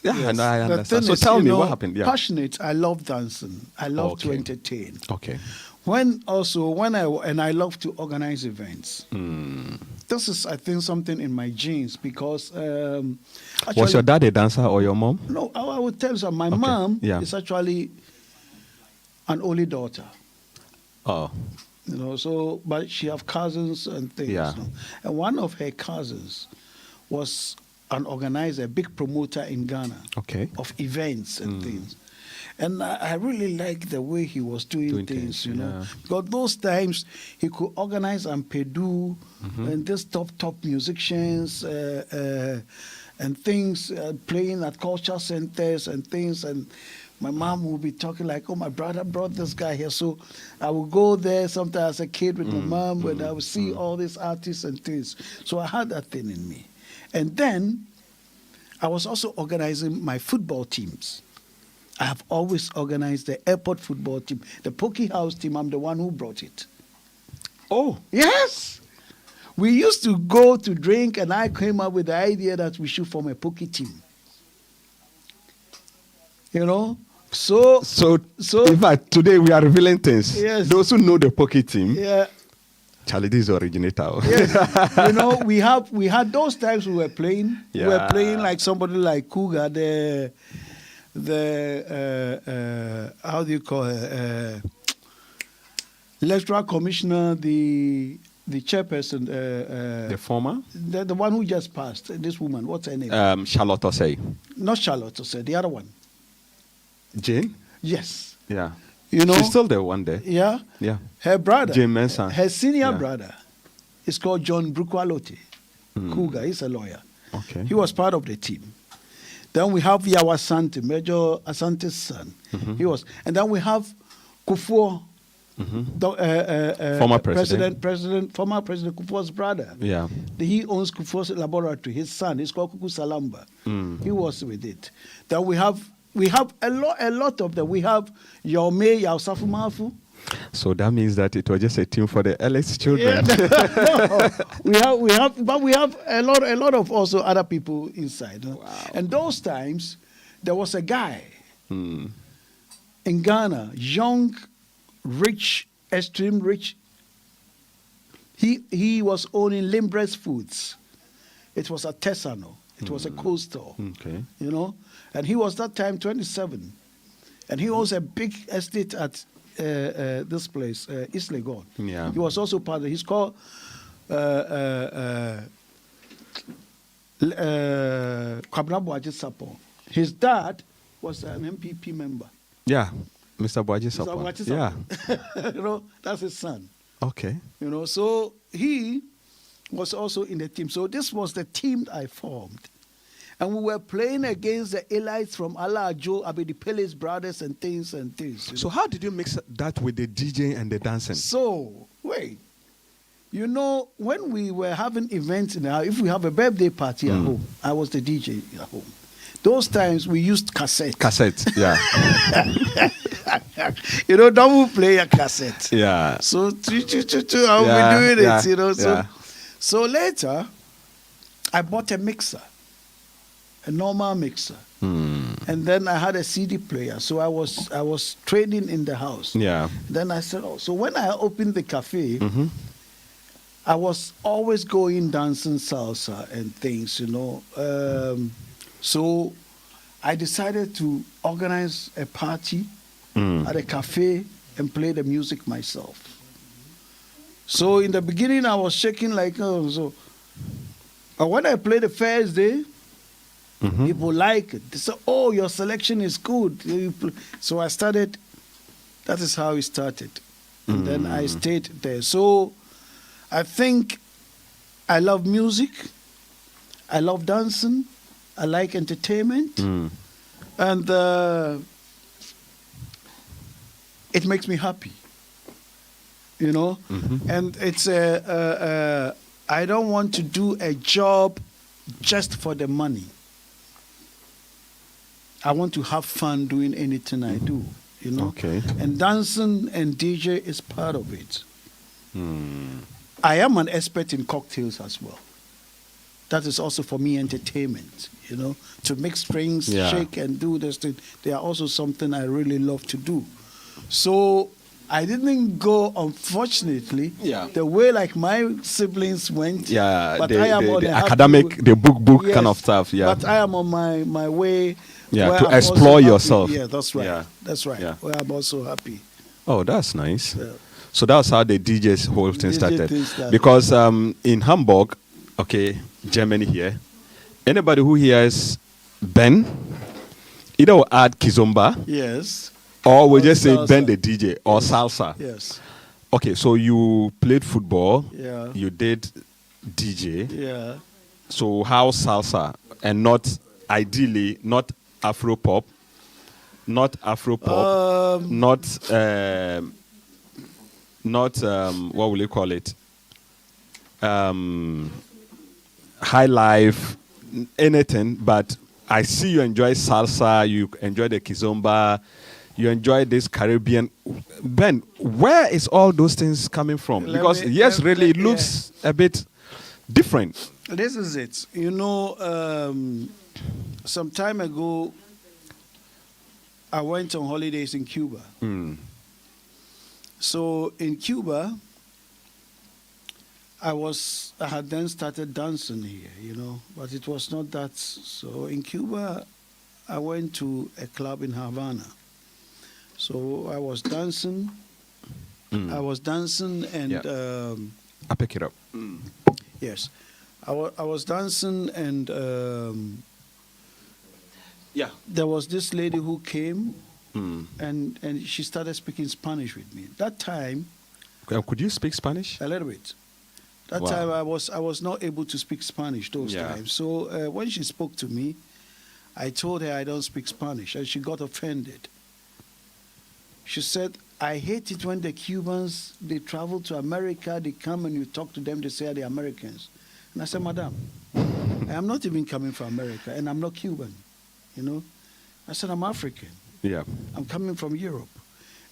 Yeah, yes. no, I The understand. thing So is, tell you me know, what happened. Yeah. Passionate. I love dancing. I love to Okay. entertain. Okay. When I love to organize events. This is, I think, something in my genes because Was your dad a dancer or your mom? No, I would tell you, my mom Yeah. is actually an only daughter. Oh. You know, so but she have cousins and things. Yeah. You know. And one of her cousins was an organizer, a big promoter in Ghana Okay. of events and things. And I really like the way he was doing things, you know. yeah. Because those times he could organize Ampedu and these top musicians and things playing at culture centers and things. And my mom would be talking like, oh, my brother brought this guy here. So I would go there sometimes as a kid with my mom and I would see all these artists and things. So I had that thing in me. And then I was also organizing my football teams. I have always organized the airport football team. The Pokey House team, I'm the one who brought it. Oh. Yes. We used to go to drink, and I came up with the idea that we should form a Pokey team. You know? So In fact, today we are revealing things. Yes. Those who know the Pocket team, yeah. Charlie, this is originator. Yes. You know, we had those times we were playing. We were Yeah. playing like somebody like Cougar, how do you call her? Electoral commissioner, the chairperson, The former, the one who just passed. This woman, what's her name? Charlotte Osei. Not Charlotte, said the other one. Jane? Yes, Yeah. you know. She's still the one there. Yeah, Yeah. her brother, Jane Mensah. her senior Yeah. brother, is called John Brukwalote. Cougar, he's a lawyer. Okay. He was part of the team. Then we have Yawa Asante, Major Asante's son. He was, and then we have Kufuor, Former president. Former President Kufuor's brother. Yeah. He owns Kufuor's laboratory. His son, he's called Kuku Salamba. He was with it. Then we have a lot of them. We have Yaume Yausafu Mafu. So that means that it was just a team for the LS children. we have a lot of also other people inside. Wow. And those times, there was a guy in Ghana, young, rich, extreme rich. He was owning Limbres Foods. It was a Tesano. It was a coastal. Okay. You know, and he was that time 27, and he owns a big estate at this place, East Legon. Yeah. He was also part of. He's called Kwabena Boaji Sapon. His dad was an MPP member. Yeah. Mr. Boaji Mr. Sapon. Boaji Yeah. Sapon. You know, that's his son. Okay. You know, so he was also in the team. So this was the team I formed. And we were playing against the elites from Alajo, Abedi Pele's brothers and things and things. So how did you mix that with the DJ and the dancing? So, wait. You know, when we were having events in the house, if we have a birthday party at home, I was the DJ at home. Those times we used cassette. Cassette, yeah. You know, double player cassette. Yeah. So, I'll be doing yeah, it, you know. yeah. So later, I bought a mixer, a normal mixer. And then I had a CD player. So I was training in the house. Yeah. Then I said, oh, so when I opened the cafe, I was always going dancing salsa and things, you know. So I decided to organize a party at a cafe and play the music myself. So in the beginning, I was shaking like, oh, so. But when I played the first day, people like it. They said, oh, your selection is good. So I started, that is how it started. And then I stayed there. So I think I love music. I love dancing. I like entertainment. And it makes me happy. You know? And it's I don't want to do a job just for the money. I want to have fun doing anything I do, you know. Okay. And dancing and DJ is part of it. I am an expert in cocktails as well. That is also for me entertainment, you know, to mix drinks, Yeah. shake and do this thing. They are also something I really love to do. So I didn't go, unfortunately, Yeah. the way like my siblings went. Yeah, but the, I am the, on the a happy academic, way. the book Yes, kind of stuff. Yeah. But I am on my way. Yeah, where to I'm also explore happy. yourself. Yeah, that's right. Yeah. That's right. Yeah. Where I'm also happy. Oh, that's nice. Yeah. So that's how the DJ's whole thing DJ started. thing started. Because in Hamburg, okay, Germany here, anybody who hears Ben, either will add Kizomba Yes. or we'll Or just say Ben salsa. the DJ or salsa. Yes. Okay, so you played football, Yeah. you did DJ. Yeah. So how salsa and not ideally not Afro pop, not Afro pop, not what will you call it? High life, anything. But I see you enjoy salsa, you enjoy the kizomba, you enjoy this Caribbean. Ben, where is all those things coming from? Let Because me- yes, let- really, it let- looks a bit different. This is it. You know, some time ago, I went on holidays in Cuba. So in Cuba, I had then started dancing here, you know, but it was not that. So in Cuba, I went to a club in Havana. So I was dancing. I was dancing and Yeah. I pick it up. yes, I was dancing and Yeah. there was this lady who came and she started speaking Spanish with me. That time, Could you speak Spanish? a little bit. That Wow. time I was not able to speak Spanish those Yeah. times. So when she spoke to me, I told her I don't speak Spanish, and she got offended. She said, "I hate it when the Cubans, they travel to America, they come and you talk to them, they say they're Americans." And I said, "Madam, I am not even coming from America, and I'm not Cuban, you know." I said, "I'm African. Yeah. I'm coming from Europe."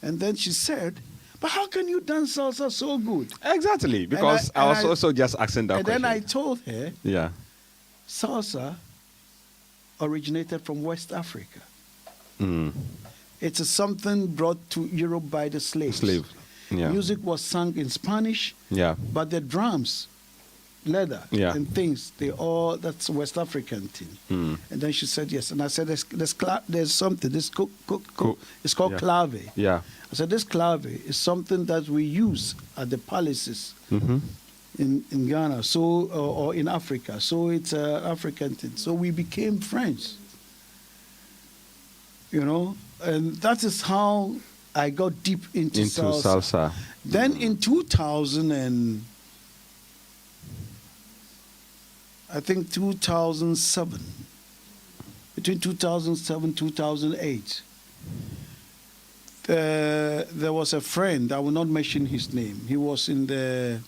And then she said, "But how can you dance salsa so good?" Exactly. Because I was also just asking that And question. then I told her, Yeah. salsa originated from West Africa. It is something brought to Europe by the slaves. Slave. Yeah. Music was sung in Spanish, Yeah. but the drums, leather, Yeah. and things, that's West African thing. And then she said yes. And I said, there's something, it's called Yeah. clave. Yeah. I said, this clave is something that we use at the palaces in Ghana, or in Africa. So it's an African thing. So we became friends, you know, and that is how I got deep into salsa. Then in 2007, between 2007 2008, there was a friend, I will not mention his name. He was in the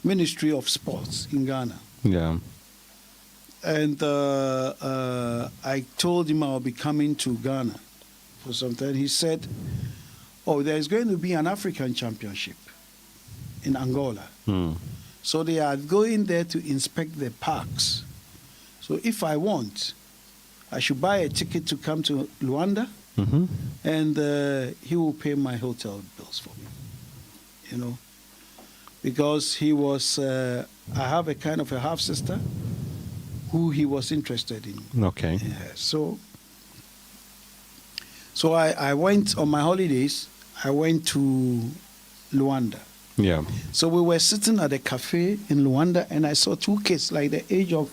Ministry of Sports in Ghana. Yeah. And I told him I'll be coming to Ghana for some time. He said, "Oh, there's going to be an African championship in Angola. So they are going there to inspect the parks. So if I want, I should buy a ticket to come to Luanda, and he will pay my hotel bills for me, you know." Because he was, I have a kind of a half-sister who he was interested in. Okay. Yeah, so I went on my holidays, I went to Luanda. Yeah. So we were sitting at a cafe in Luanda, and I saw two kids like the age of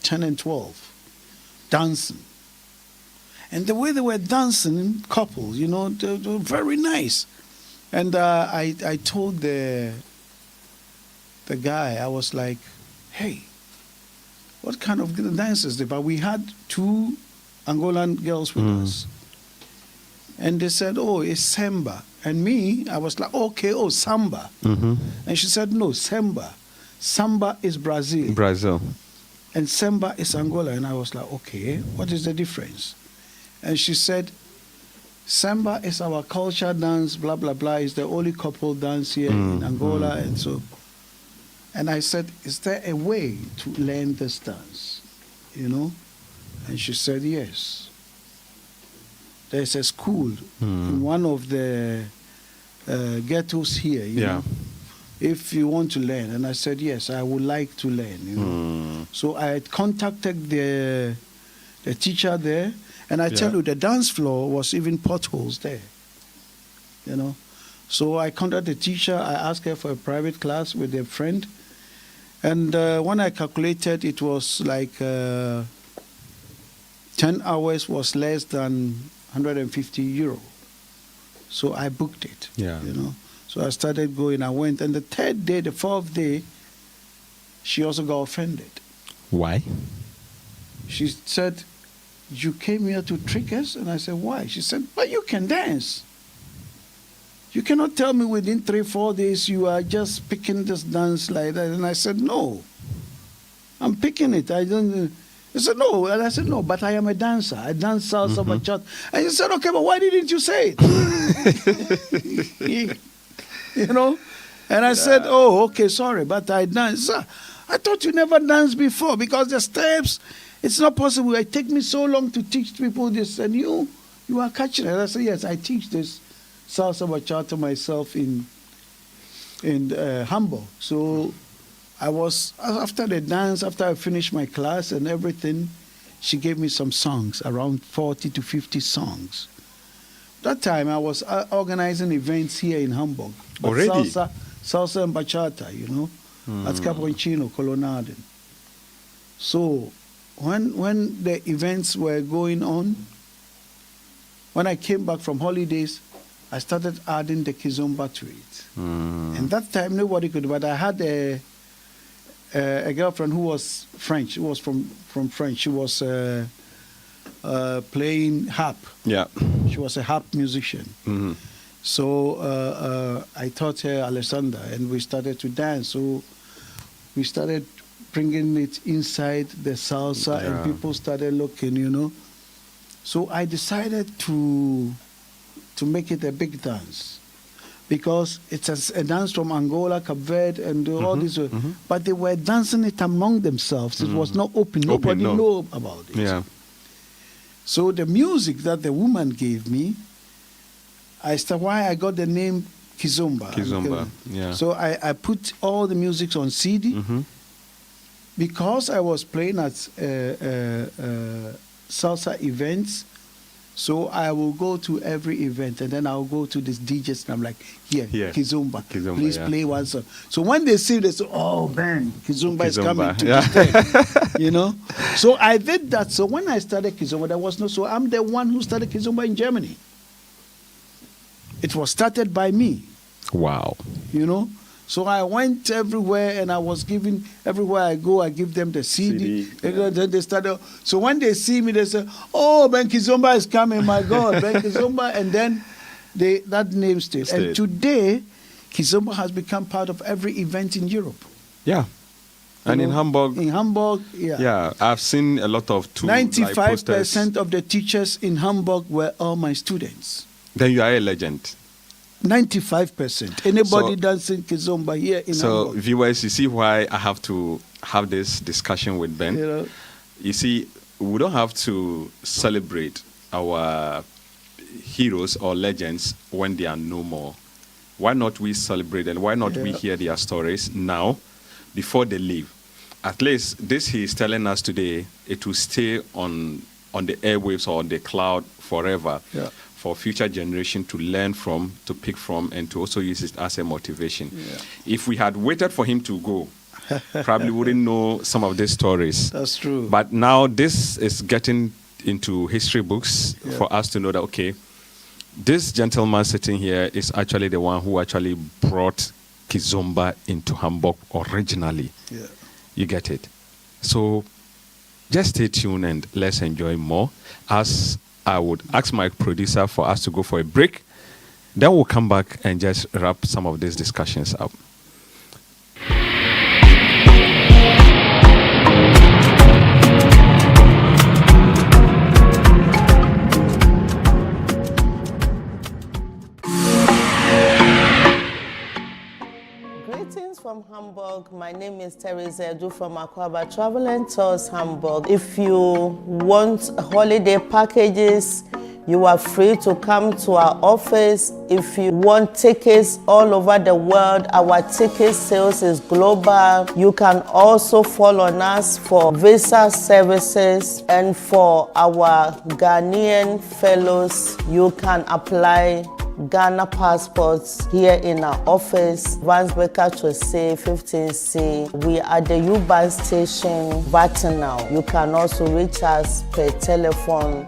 10 and 12 dancing. And the way they were dancing, couples, you know, they were very nice. And I told the guy, I was like, "Hey, what kind of dances?" But we had two Angolan girls with us. And they said, "Oh, it's samba." And me, I was like, "Okay, oh, samba." And she said, "No, samba. Samba is Brazil. Brazil. And samba is Angola." And I was like, "Okay, what is the difference?" And she said, Samba is our culture dance, blah, blah, blah. It's the only couple dance here in Angola. And so, and I said, is there a way to learn this dance? You know? And she said, yes. There's a school in one of the ghettos here, you know, if you want to learn. And I said, yes, I would like to learn, you know. So I had contacted the teacher there, and I tell you, the dance floor was even potholes there, you know. So I contacted the teacher. I asked her for a private class with a friend. And when I calculated, it was like 10 hours was less than 150 euro. So I booked it, you know. So I started going. I went. And the third day, the fourth day, she also got offended. Why? She said, you came here to trick us? And I said, why? She said, but you can dance. You cannot tell me within 3-4 days you are just picking this dance like that. And I said, no, I'm picking it. I don't. He said, no. And I said, no, but I am a dancer. I dance salsa bachata. And he said, okay, but why didn't you say it? You know? And I said, oh, okay, sorry, but I dance. I thought you never danced before because the steps, it's not possible. It take me so long to teach people this. And you are catching it. And I said, yes, I teach this salsa bachata myself in Hamburg. So I was, after the dance, after I finished my class and everything, she gave me some songs, around 40 to 50 songs. That time I was organizing events here in Hamburg. Already? Salsa and bachata, you know, at Caponcino, Colonnaden. So when the events were going on, when I came back from holidays, I started adding the kizomba to it. And that time nobody could, but I had a girlfriend who was French. She was from France. She was playing harp. Yeah. She was a harp musician. So I taught her Alessandra, and we started to dance. So we started bringing it inside the salsa, and people started looking, you know. So I decided to make it a big dance, because it's a dance from Angola, Cape Verde, and all this. But they were dancing it among themselves. It was not open. Nobody knew about it. Yeah. So the music that the woman gave me, why I got the name Kizomba. Kizomba, yeah. So I put all the music on CD, because I was playing at salsa events. So I will go to every event, and then I'll go to this DJs, and I'm like, here, Kizomba, please play one song. So when they see, they say, oh, man, Kizomba is coming to Kizomba, you know. So I did that. So when I started Kizomba, there was no. So I'm the one who started Kizomba in Germany. It was started by me. Wow. You know. So I went everywhere, and I was giving, everywhere I go, I give them the CD. And then they started. So when they see me, they say, oh, Ben Kizomba is coming, my God, Ben Kizomba. And then that name stays. And today, Kizomba has become part of every event in Europe. Yeah. And in Hamburg? In Hamburg, yeah. Yeah, I've seen a lot of 95% of the teachers in Hamburg were all my students. Then you are a legend. 95%. Anybody dancing Kizomba here in Hamburg. So, viewers, you see why I have to have this discussion with Ben. You know? You see, we don't have to celebrate our heroes or legends when they are no more. Why not we celebrate and why not we hear their stories now before they leave? At least this he is telling us today, it will stay on the airwaves or on the cloud forever. Yeah. For future generation to learn from, to pick from, and to also use it as a motivation. Yeah. If we had waited for him to go, probably wouldn't know some of these stories. That's true. But now this is getting into history books for us to know that, okay, this gentleman sitting here is actually the one who actually brought Kizomba into Hamburg originally. Yeah. You get it? So just stay tuned and let's enjoy more, as I would ask my producer for us to go for a break. Then we'll come back and just wrap some of these discussions up. from Hamburg. My name is Teresa Edu from Akwaba Travel and Tours Hamburg. If you want holiday packages, you are free to come to our office. If you want tickets all over the world, our ticket sales is global. You can also follow on us for visa services, and for our Ghanaian fellows, you can apply Ghana passports here in our office, Vansbecker Chose 15C. We are the U-Bahn station, Vatinal. You can also reach us per telephone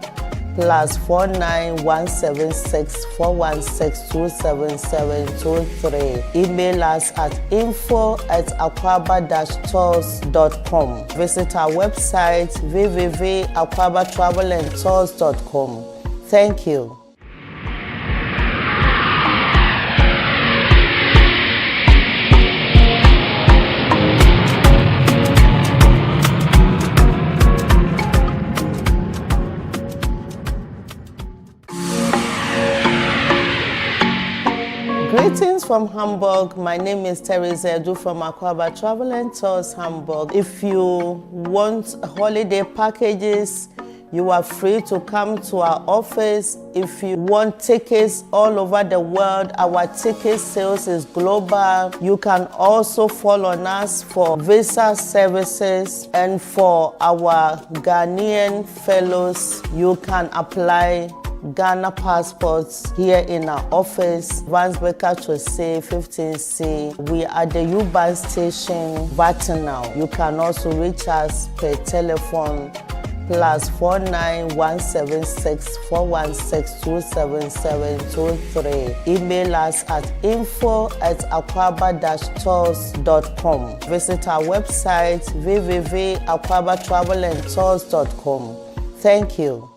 +49 176 416 27723. Email us at info@akwaba-tours.com. Visit our website www.akwabatravelandtours.com. Thank you. Greetings from Hamburg. My name is Teresa Edu from Akwaba Travel and Tours Hamburg. If you want holiday packages, you are free to come to our office. If you want tickets all over the world, our ticket sales is global. You can also follow on us for visa services, and for our Ghanaian fellows, you can apply Ghana passports here in our office, Vansbecker Chose 15C. We are the U-Bahn station, Vatinal. You can also reach us per telephone +49 176 416 27723. Email us at info@akwaba-tours.com. Visit our website www.akwabatravelandtours.com. Thank you.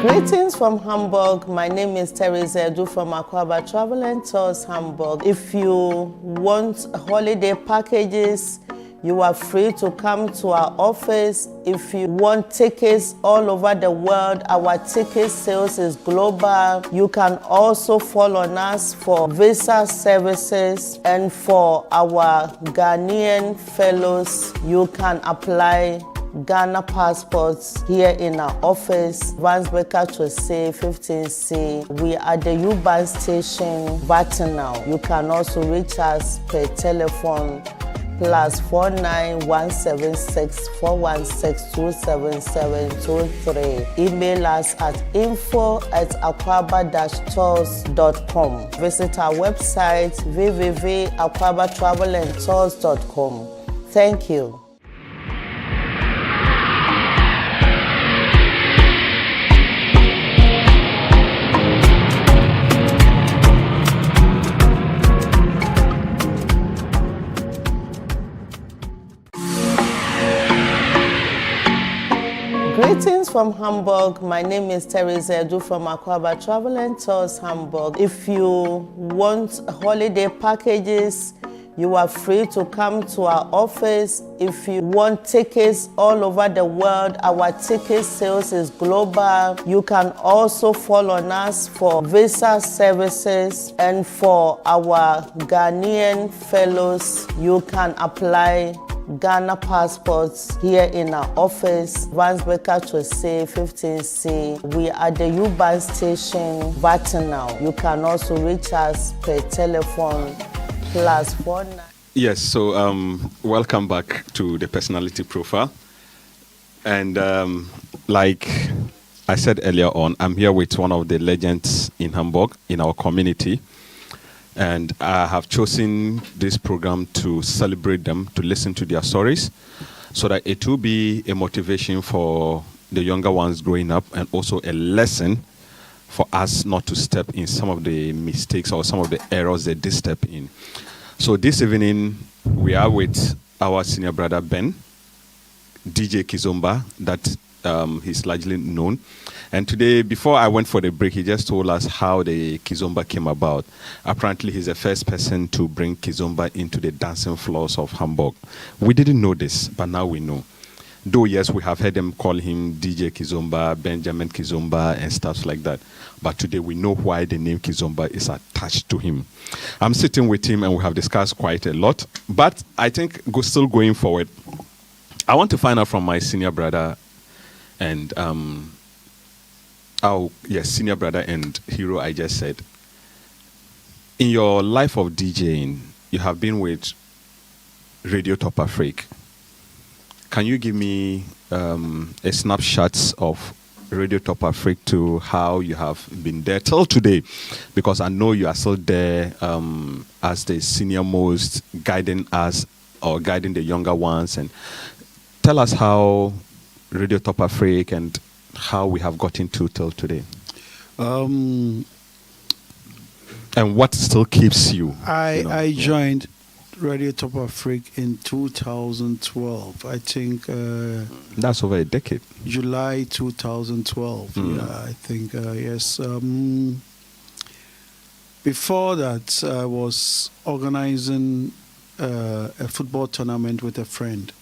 Greetings from Hamburg. My name is Teresa Edu from Akwaba Travel and Tours Hamburg. If you want holiday packages, you are free to come to our office. If you want tickets all over the world, our ticket sales is global. You can also follow on us for visa services, and for our Ghanaian fellows, you can apply Ghana passports here in our office, Vansbecker Chose 15C. We are the U-Bahn station, Vatinal. You can also reach us per telephone +49 176 416 27723. Email us at info@akwaba-tours.com. Visit our website www.akwabatravelandtours.com. Thank you. Greetings from Hamburg. My name is Teresa Edu from Akwaba Travel and Tours Hamburg. If you want holiday packages, you are free to come to our office. If you want tickets all over the world, our ticket sales is global. You can also follow on us for visa services, and for our Ghanaian fellows, you can apply Ghana passports here in our office, Vansbecker Chose 15C. We are the U-Bahn station, Vatinal. You can also reach us per telephone +49. Yes, so welcome back to the personality profile. And like I said earlier on, I'm here with one of the legends in Hamburg, in our community. And I have chosen this program to celebrate them, to listen to their stories, so that it will be a motivation for the younger ones growing up, and also a lesson for us not to step in some of the mistakes or some of the errors they did step in. So this evening, we are with our senior brother, Ben, DJ Kizomba, that he's largely known. And today, before I went for the break, he just told us how the Kizomba came about. Apparently, he's the first person to bring Kizomba into the dancing floors of Hamburg. We didn't know this, but now we know. Though, yes, we have heard them call him DJ Kizomba, Benjamin Kizomba, and stuff like that. But today we know why the name Kizomba is attached to him. I'm sitting with him and we have discussed quite a lot. But I think still going forward, I want to find out from my senior brother and, senior brother and hero I just said. In your life of DJing, you have been with Radio Top Africa. Can you give me a snapshot of Radio Top Africa to how you have been there till today? Because I know you are still there as the senior most, guiding us or guiding the younger ones. And tell us how Radio Top Africa and how we have gotten to till today. And what still keeps you? I joined Radio Top Africa in 2012. I think that's over a decade. July 2012. Yeah, I think yes. Before that, I was organizing a football tournament with a friend.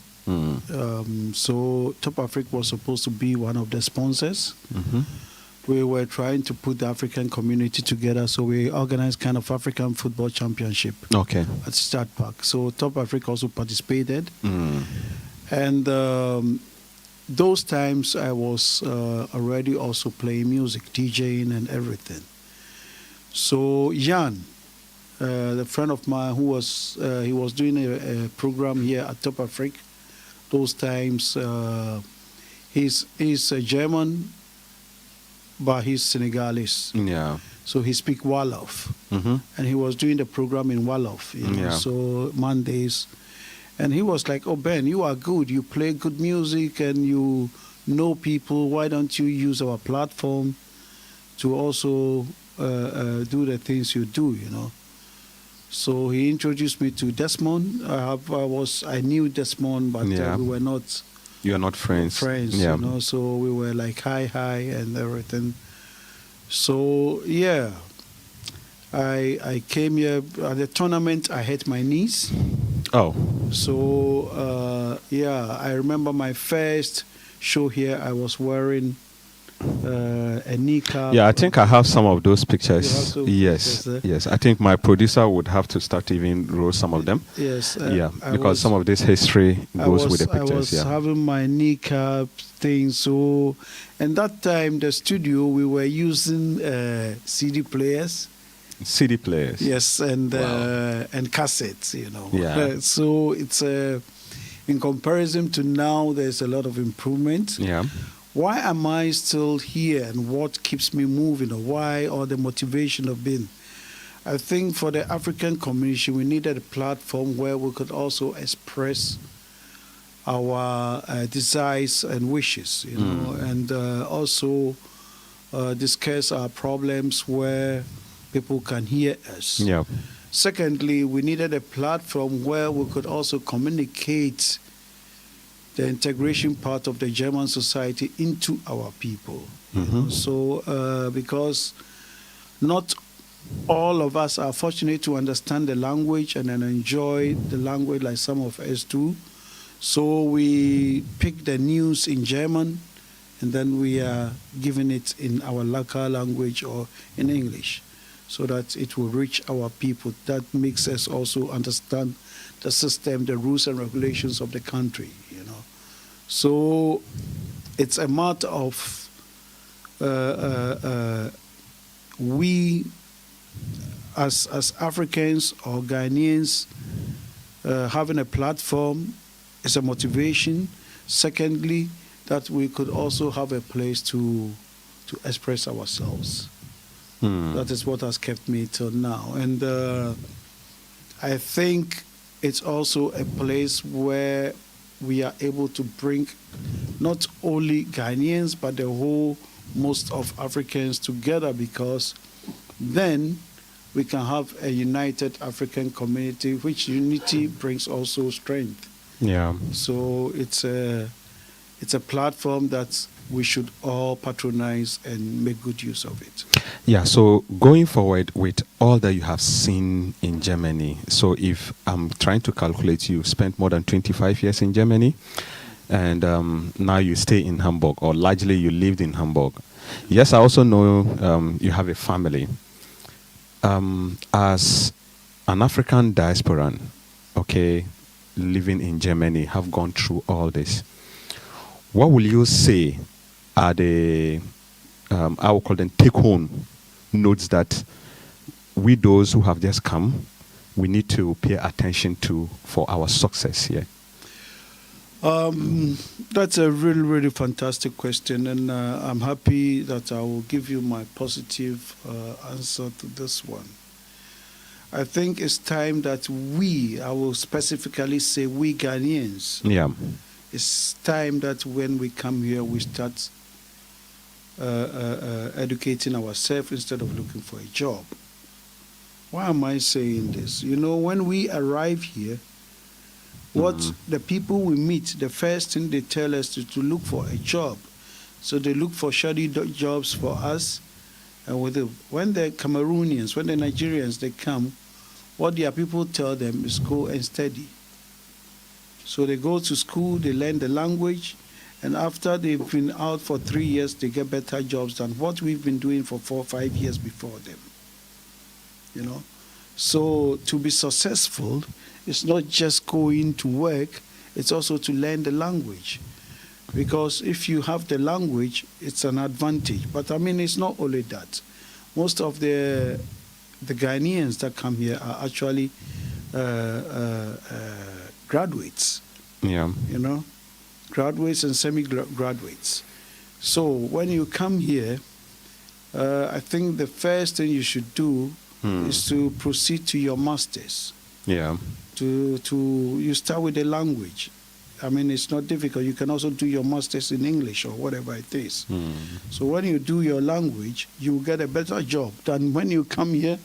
So Top Africa was supposed to be one of the sponsors. We were trying to put the African community together, so we organized kind of African football championship at Start Park. So Top Africa also participated. And those times I was already also playing music, DJing and everything. So Jan, the friend of mine who was, he was doing a program here at Top Africa. Those times, he's a German, but he's Senegalese. Yeah. So he speaks Wolof. And he was doing the program in Wolof, you know, so Mondays. And he was like, "Oh, Ben, you are good. You play good music and you know people. Why don't you use our platform to also do the things you do, you know?" So he introduced me to Desmond. I knew Desmond, but we were not... You are not friends. You know, so we were like hi and everything. So yeah, I came here at the tournament. I hurt my knees. Oh. So I remember my first show here. I was wearing a kneecap. Yeah, I think I have some of those pictures. Yes. I think my producer would have to start even roll some of them. Yes. Because some of this history goes with the pictures. I was having my kneecap thing. So, and that time the studio we were using CD players. CD players. Yes, and cassettes. You know. Yeah. So it's in comparison to now, there's a lot of improvement. Yeah. Why am I still here and what keeps me moving, or why, or the motivation of being? I think for the African community, we needed a platform where we could also express our desires and wishes, you know, and also discuss our problems where people can hear us. Yeah. Secondly, we needed a platform where we could also communicate the integration part of the German society into our people. So, because not all of us are fortunate to understand the language and then enjoy the language like some of us do. So we pick the news in German and then we are giving it in our local language or in English so that it will reach our people. That makes us also understand the system, the rules and regulations of the country, you know. So it's a matter of we as Africans or Ghanaians having a platform is a motivation. Secondly, that we could also have a place to express ourselves. That is what has kept me till now. And I think it's also a place where we are able to bring not only Ghanaians, but the whole, most of Africans together, because then we can have a united African community, which unity brings also strength. Yeah. So it's a platform that we should all patronize and make good use of it. Yeah, so going forward with all that you have seen in Germany, so if I'm trying to calculate, you spent more than 25 years in Germany, and now you stay in Hamburg, or largely you lived in Hamburg. Yes, I also know you have a family. As an African diasporan, okay, living in Germany, have gone through all this, what will you say are the, I will call them take-home notes that we, those who have just come, we need to pay attention to for our success here? That's a really, really fantastic question, and I'm happy that I will give you my positive answer to this one. I think it's time that I will specifically say we Ghanaians, Yeah. it's time that when we come here, we start educating ourselves instead of looking for a job. Why am I saying this? You know, when we arrive here, what the people we meet, the first thing they tell us is to look for a job. So they look for shoddy jobs for us. And when the Cameroonians, when the Nigerians, they come, what their people tell them is go and study. So they go to school, they learn the language, and after they've been out for 3 years, they get better jobs than what we've been doing for 4 or 5 years before them. You know? So to be successful, it's not just going to work, it's also to learn the language. Because if you have the language, it's an advantage. But I mean, it's not only that. Most of the Ghanaians that come here are actually graduates. Yeah. You know, graduates and semi-graduates. So when you come here, I think the first thing you should do is to proceed to your masters. Yeah. You start with the language. I mean, it's not difficult. You can also do your masters in English or whatever it is. So when you do your language, you get a better job than when you come here.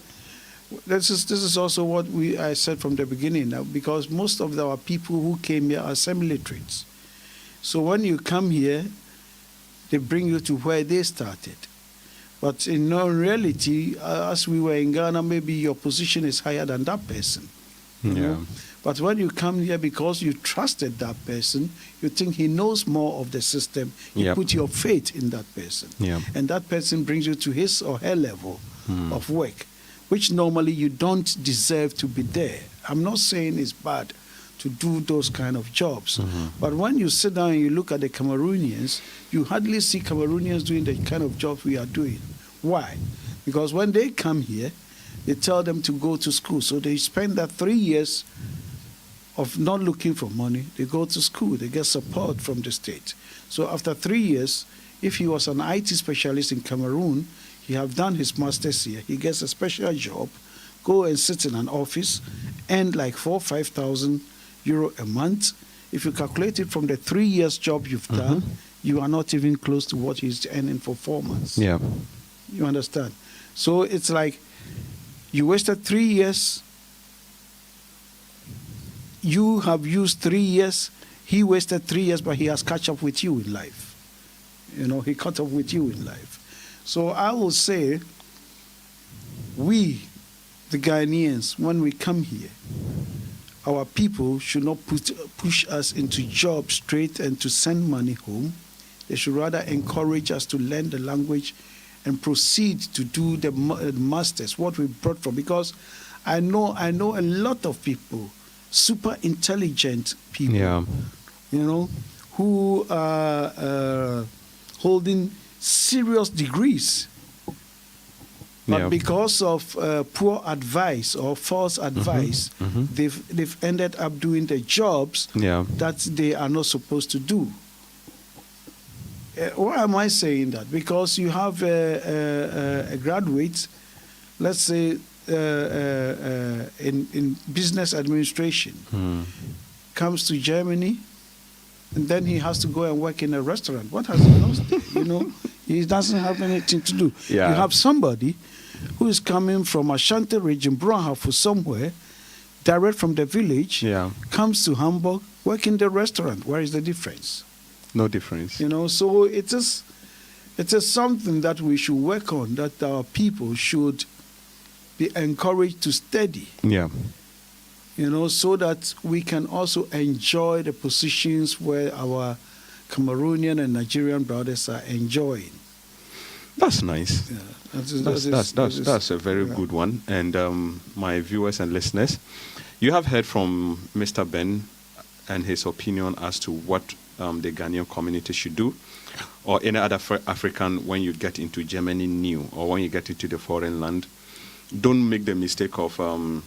This is also what I said from the beginning, because most of our people who came here are semi-literates. So when you come here, they bring you to where they started. But in reality, as we were in Ghana, maybe your position is higher than that person. You know? But when you come here, because you trusted that person, you think he knows more of the system, you put your faith in that person. And that person brings you to his or her level of work, which normally you don't deserve to be there. I'm not saying it's bad to do those kind of jobs. But when you sit down and you look at the Cameroonians, you hardly see Cameroonians doing the kind of jobs we are doing. Why? Because when they come here, they tell them to go to school. So they spend that 3 years of not looking for money. They go to school. They get support from the state. So after 3 years, if he was an IT specialist in Cameroon, he have done his master's here. He gets a special job, go and sit in an office, earn like 4,000 or 5,000 euro a month. If you calculate it from the 3 years job you've done, you are not even close to what he's earning for 4 months. Yeah. You understand? So it's like you wasted 3 years. You have used 3 years. He wasted 3 years, but he has catch up with you in life. You know, he caught up with you in life. So I will say, we, the Ghanaians, when we come here, our people should not push us into jobs straight and to send money home. They should rather encourage us to learn the language and proceed to do the masters, what we brought from. Because I know a lot of people, super intelligent people, you know, who are holding serious degrees. But because of poor advice or false advice, they've ended up doing the jobs that they are not supposed to do. Why am I saying that? Because you have a graduate, let's say in business administration, comes to Germany, and then he has to go and work in a restaurant. What has he lost? You know, he doesn't have anything to do. You have somebody who is coming from Ashanti region, Braunhafu somewhere, direct from the village, comes to Hamburg, work in the restaurant. Where is the difference? No difference. You know, so it is something that we should work on, that our people should be encouraged to study. Yeah. You know, so that we can also enjoy the positions where our Cameroonian and Nigerian brothers are enjoying. That's nice. Yeah, That's a very good one. And my viewers and listeners, you have heard from Mr. Ben and his opinion as to what the Ghanaian community should do, or any other African when you get into Germany new, or when you get into the foreign land. Don't make the mistake of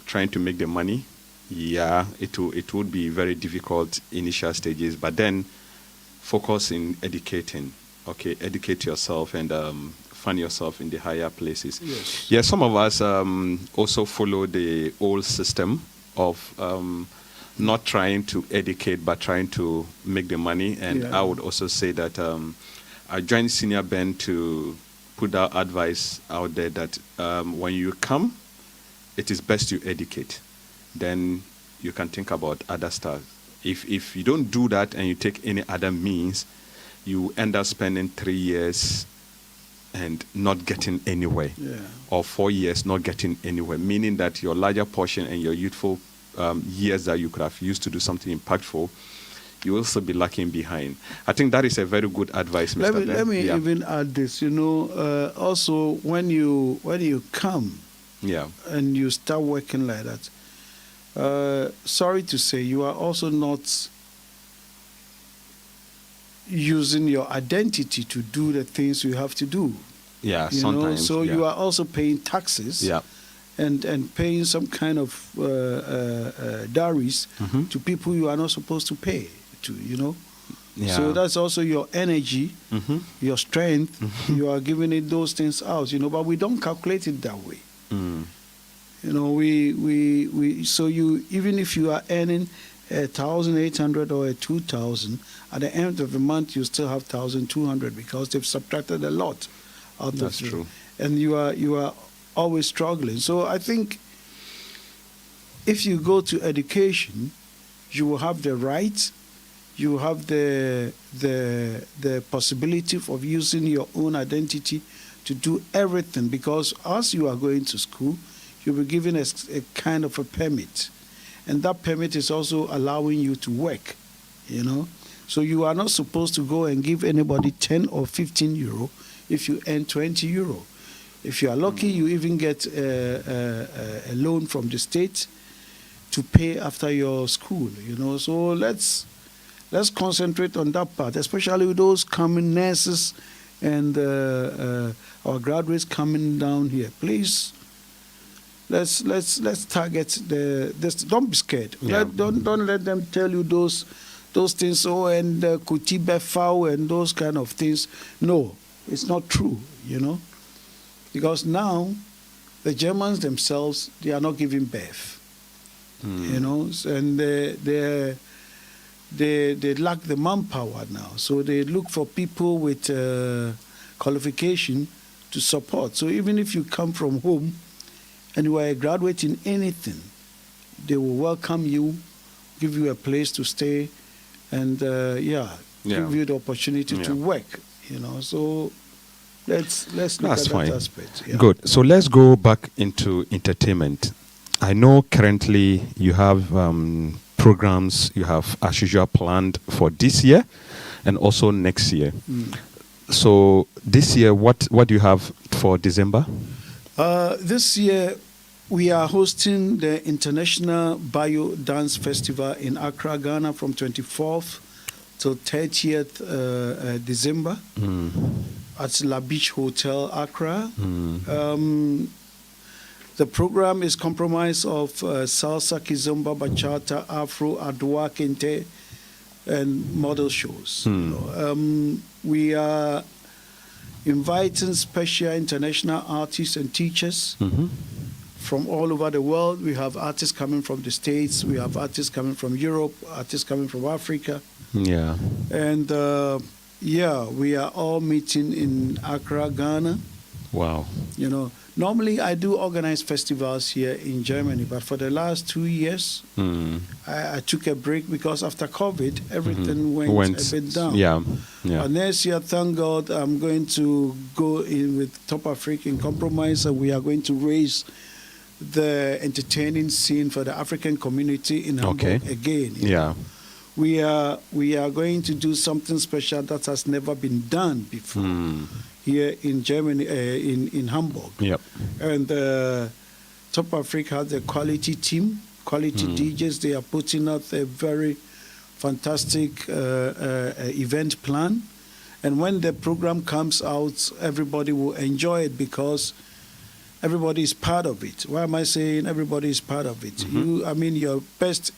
trying to make the money. Yeah, it would be very difficult initial stages, but then focus in educating. Okay, educate yourself and find yourself in the higher places. Yes. Yeah, some of us also follow the old system of not trying to educate but trying to make the money. And Yeah. I would also say that I joined Senior Ben to put that advice out there that when you come, it is best you educate. Then you can think about other stuff. If you don't do that and you take any other means, you end up spending 3 years and not getting anywhere, Yeah. or 4 years not getting anywhere, meaning that your larger portion and your youthful years that you could have used to do something impactful, you will also be lacking behind. I think that is a very good advice, Mr. Ben. Let me Yeah. even add this. You know, also when you come Yeah. and you start working like that, sorry to say, you are also not using your identity to do the things you have to do. Yeah, You know, sometimes. so yeah. you are also paying taxes. Yeah. And paying some kind of dowries Mhm. to people you are not supposed to pay to, you know. Yeah. So that's also your energy, Mhm. your strength. Mhm. You are giving it those things out, you know. But we don't calculate it that way. Mm. You know, we so you, even if you are earning 1,800 or 2,000, at the end of the month you still have 1,200 because they've subtracted a lot out That's of it. true. And you are always struggling. So I think if you go to education, you will have the right, you have the possibility of using your own identity to do everything, because as you are going to school, you'll be given a kind of a permit, and that permit is also allowing you to work, you know. So you are not supposed to go and give anybody 10 or 15 euro if you earn 20 euro. If you are lucky, you even get a loan from the state to pay after your school, you know. So let's concentrate on that part, especially with those coming nurses and our graduates coming down here. Please, let's target this. Don't be scared. Yeah. Don't let them tell you those things. Oh, and Kutibe Fau and those kind of things. No, it's not true, you know. Because now, the Germans themselves, they are not giving birth, you know, and they lack the manpower now. So they look for people with qualification to support. So even if you come from home and you are a graduate in anything, they will welcome you, give you a place to stay, and give you the opportunity to work, you know. So let's look That's at fine. that aspect. Yeah. Good. So let's go back into entertainment. I know currently you have programs you have as usual planned for this year and also next year. So this year, what do you have for December? This year, we are hosting the International Bio Dance Festival in Accra, Ghana, from 24th till 30th December at La Beach Hotel, Accra. The program is comprised of salsa, kizomba, bachata, afro, adwa, kente, and model shows. We are inviting special international artists and teachers from all over the world. We have artists coming from the States, we have artists coming from Europe, artists coming from Africa. Yeah. And we are all meeting in Accra, Ghana Wow. You know, normally I do organize festivals here in Germany, but for the last 2 years, I took a break because after COVID, everything went a bit down. Yeah. Yeah. And next year, thank God, I'm going to go in with Top African Compromise, and we are going to raise the entertaining scene for the African community in Hamburg again. you know. Yeah. We are going to do something special that has never been done before here in Germany, in Hamburg. Yep. And Top Africa has a quality team, quality DJs. They are putting out a very fantastic event plan. And when the program comes out, everybody will enjoy it because everybody is part of it. Why am I saying everybody is part of it? Your best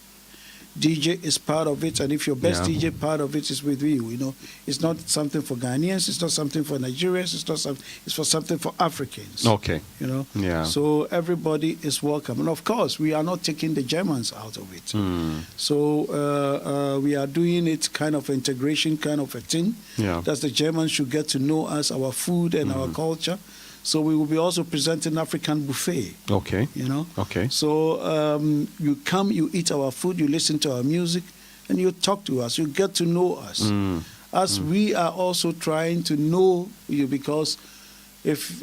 DJ is part of it, and if your best DJ part of it is with you, you know, it's not something for Ghanaians, it's not something for Nigerians, it's not something, it's for something for Africans. Okay. You know? Yeah. So everybody is welcome. And of course, we are not taking the Germans out of it. So we are doing it kind of integration kind of a thing. Yeah. That the Germans should get to know us, our food and our culture. So we will be also presenting African buffet. Okay. You know? Okay. So you come, you eat our food, you listen to our music, and you talk to us. You get to know us. As we are also trying to know you, because if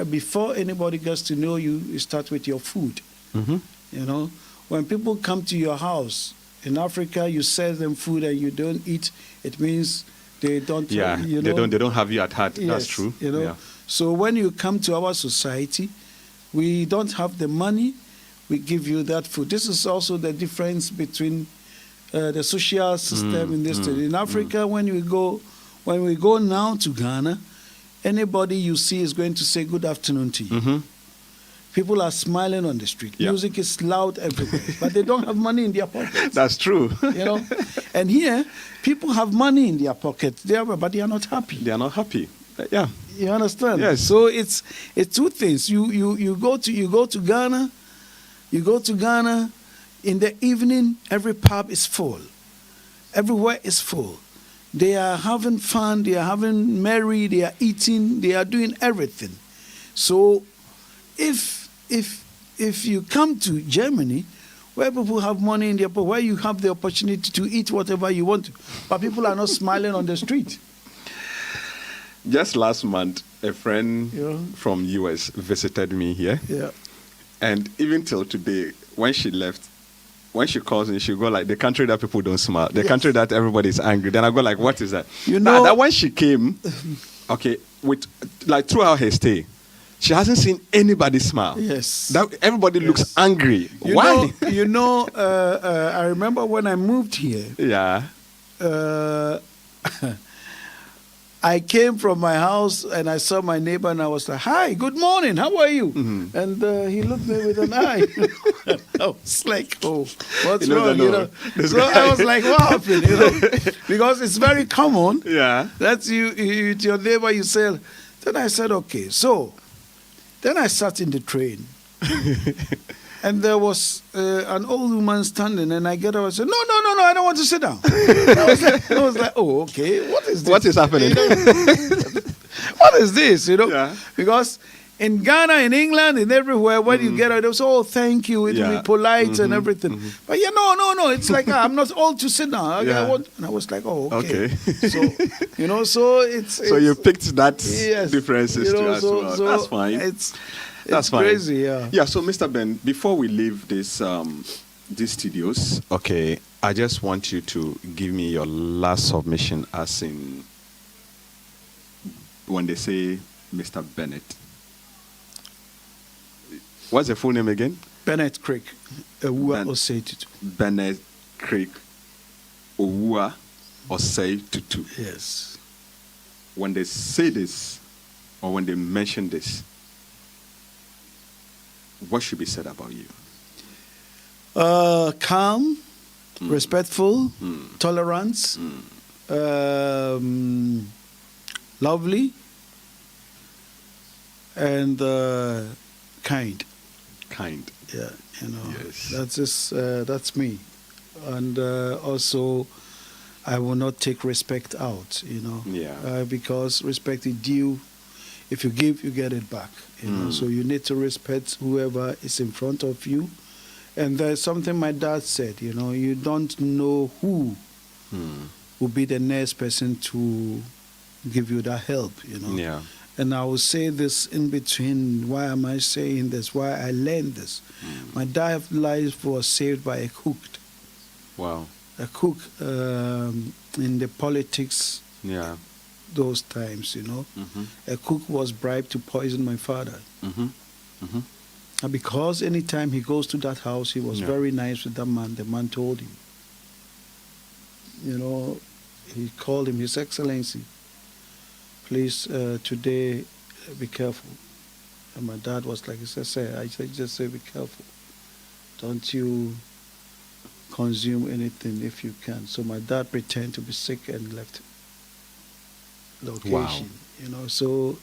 before anybody gets to know you, you start with your food. You know, when people come to your house in Africa, you serve them food and you don't eat. It means they don't. Yeah. You know, They don't have you at heart. yes, That's true. You know. Yeah. So when you come to our society, we don't have the money, we give you that food. This is also the difference between the social system in this state. In Africa, when we go now to Ghana, anybody you see is going to say good afternoon to you. People are smiling on the street. Yeah. Music is loud everywhere, but they don't have money in their pockets. That's true. You know, and here people have money in their pockets, but they are not happy. They are not happy. Yeah. You understand? Yes. So it's two things. You go to Ghana. You go to Ghana. In the evening, every pub is full. Everywhere is full. They are having fun. They are having merry. They are eating. They are doing everything. So, if you come to Germany, where people have money in their pocket, where you have the opportunity to eat whatever you want, but people are not smiling on the street. Just last month, a friend from US visited me here. Yeah. And even till today, when she left, when she calls me, she go like, the country that people don't smile, the country that everybody is angry. Then I go like, what is that? You know, that when she came, okay, with like throughout her stay, she hasn't seen anybody smile. Yes. That everybody looks angry. You Why? know, I remember when I moved here. Yeah. I came from my house and I saw my neighbor and I was like, "Hi, good morning. How are you?" And he looked at me with an eye. I was like, "Oh, what's wrong?" You know. So I was like, "What happened?" You know, because it's very common. Yeah. That's you with your neighbor. You say. Then I said, "Okay." So then I sat in the train. And there was an old woman standing, and I get up and said, no, I don't want to sit down. I was like, oh, okay, what is this? What is happening? You know? What is this? You know, Yeah. Because in Ghana, in England, in everywhere, when you get out, they say, oh, thank you, it will be polite and everything. But yeah, no, it's like, I'm not old to sit down. And I was like, oh, okay. So, you know, so it's So you picked that yes, differences you know, too as well. so That's fine. That's fine. crazy, yeah. Yeah, so Mr. Ben, before we leave this these studios, okay, I just want you to give me your last submission, as in when they say Mr. Bennett. What's the full name again? Bennett Creek, Owua Osei Tutu. Bennett Creek, Owua Osei Tutu. Yes. When they say this, or when they mention this, what should be said about you? Calm, respectful, tolerance, lovely, and kind. Kind. Yeah, you know, Yes. that's me, and also, I will not take respect out. You know, Yeah. because respect is due if you give, you get it back. You know, so you need to respect whoever is in front of you. And there's something my dad said, you know, you don't know who will be the next person to give you that help, you know. Yeah. And I will say this in between. Why am I saying this? Why I learned this? My dad's life was saved by a cook. Wow. A cook in the politics Yeah. those times, you know. A cook was bribed to poison my father. And because anytime he goes to that house, he was Yeah. very nice with that man. The man told him, you know, he called him, His Excellency, please, today, be careful. And my dad was like, I said, just say, be careful. Don't you consume anything if you can. So my dad pretended to be sick and left location. Wow. You know, so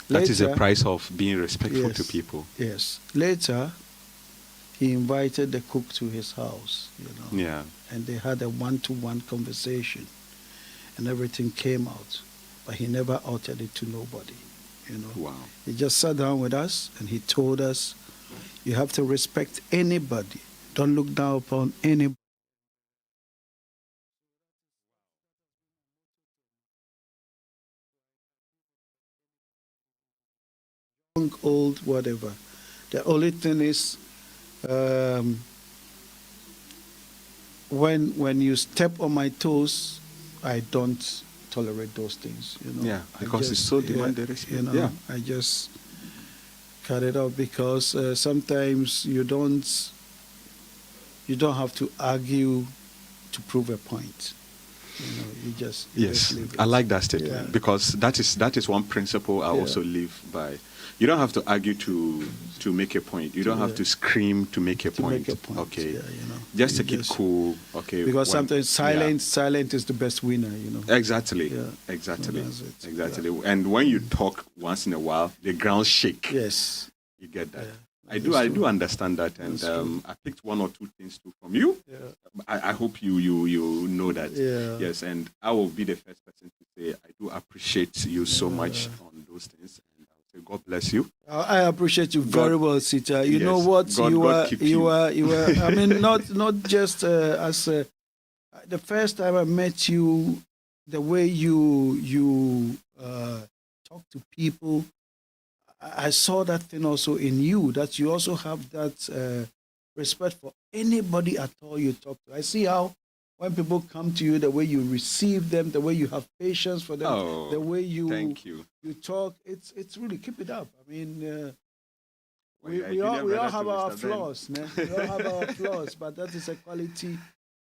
That is the later- price of being respectful to Yes. people. Yes. Later, he invited the cook to his house, you know, Yeah. and they had a one-to-one conversation, and everything came out, but he never uttered it to nobody, you know. Wow. He just sat down with us and he told us, you have to respect anybody. Don't look down upon anybody. Young, old, whatever. The only thing is, when you step on my toes, I don't tolerate those things. You know. Yeah, I because it's so demand the You respect. know, Yeah. I just cut it off because sometimes you don't have to argue to prove a point. You know, you just Yes, leave it. I like that statement Yeah. because that is one principle I Yeah. also live by. You don't have to argue to make a point. You don't have Yeah. to scream to make a To point. make a point. Okay, Yeah, you know. just You take it cool. Okay, Because when- sometimes silent is the best winner. You know. Exactly. Yeah. Exactly. So that's it. Exactly. And when you talk once in a while, the ground shake. Yes. You get that. Yeah. I That's do true. understand that, and That's true. I picked one or two things too from you. Yeah. I hope you know that. Yeah. Yes, and I will be the first person to say I do appreciate you so much Yeah. on those things, and I'll say God bless you. I appreciate you God- very well, Sita. You know Yes. what? God- you God are. keep You you. are. You are. I mean, not just as the first time I met you, the way you talk to people. I saw that thing also in you, that you also have that respect for anybody at all you talk to. I see how when people come to you, the way you receive them, the way you have patience for them, Oh, the way you Thank you. talk, it's really, keep it up. I mean, Well, we yeah, we all junior we all brother have to our Mr. Ben. flaws, man. We all have our flaws, but that is a quality.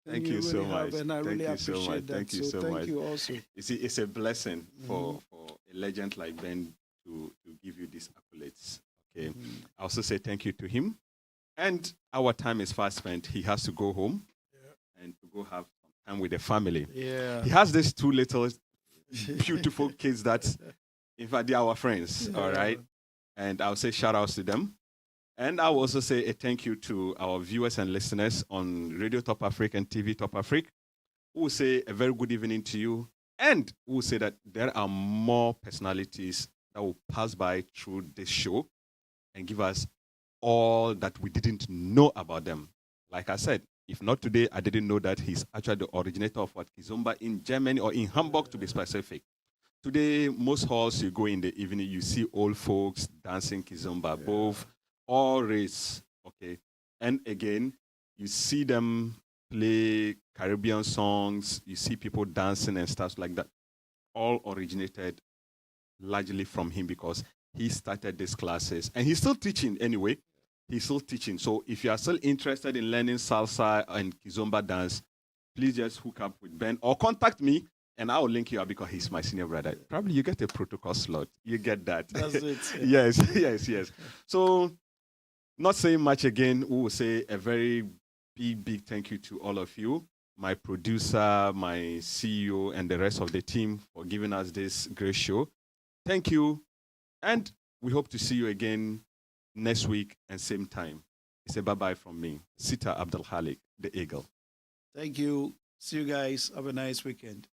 that Thank you so really have, much. and I Thank really you so appreciate much. that. Thank you so thank much. you also. You see, it's a blessing for Mm-hmm. a legend like Ben to give you these accolades. Okay. Mm-hmm. I also say thank you to him. And our time is fast spent. He has to go home and to go have some time with the family. Yeah. He has these two little beautiful kids that, in fact, they are our friends. All right. And I'll say shout outs to them. And I'll also say a thank you to our viewers and listeners on Radio Top Africa and TV Top Africa, who will say a very good evening to you. And who will say that there are more personalities that will pass by through this show and give us all that we didn't know about them. Like I said, if not today, I didn't know that he's actually the originator of what Kizomba in Germany, or in Hamburg to be specific. Today, most halls you go in the evening, you see old folks dancing Kizomba, both all race, okay? And again, you see them play Caribbean songs, you see people dancing and stuff like that. All originated largely from him because he started these classes. And he's still teaching anyway. He's still teaching. So if you are still interested in learning salsa and Kizomba dance, please just hook up with Ben or contact me and I will link you up because he's my senior brother. Probably you get a protocol slot. You get that. That's it. Yes. So not saying much again, we will say a very big thank you to all of you, my producer, my CEO, and the rest of the team for giving us this great show. Thank you. And we hope to see you again next week and same time. It's a bye-bye from me, Sita Abdul Halik, the Eagle. Thank you. See you guys. Have a nice weekend.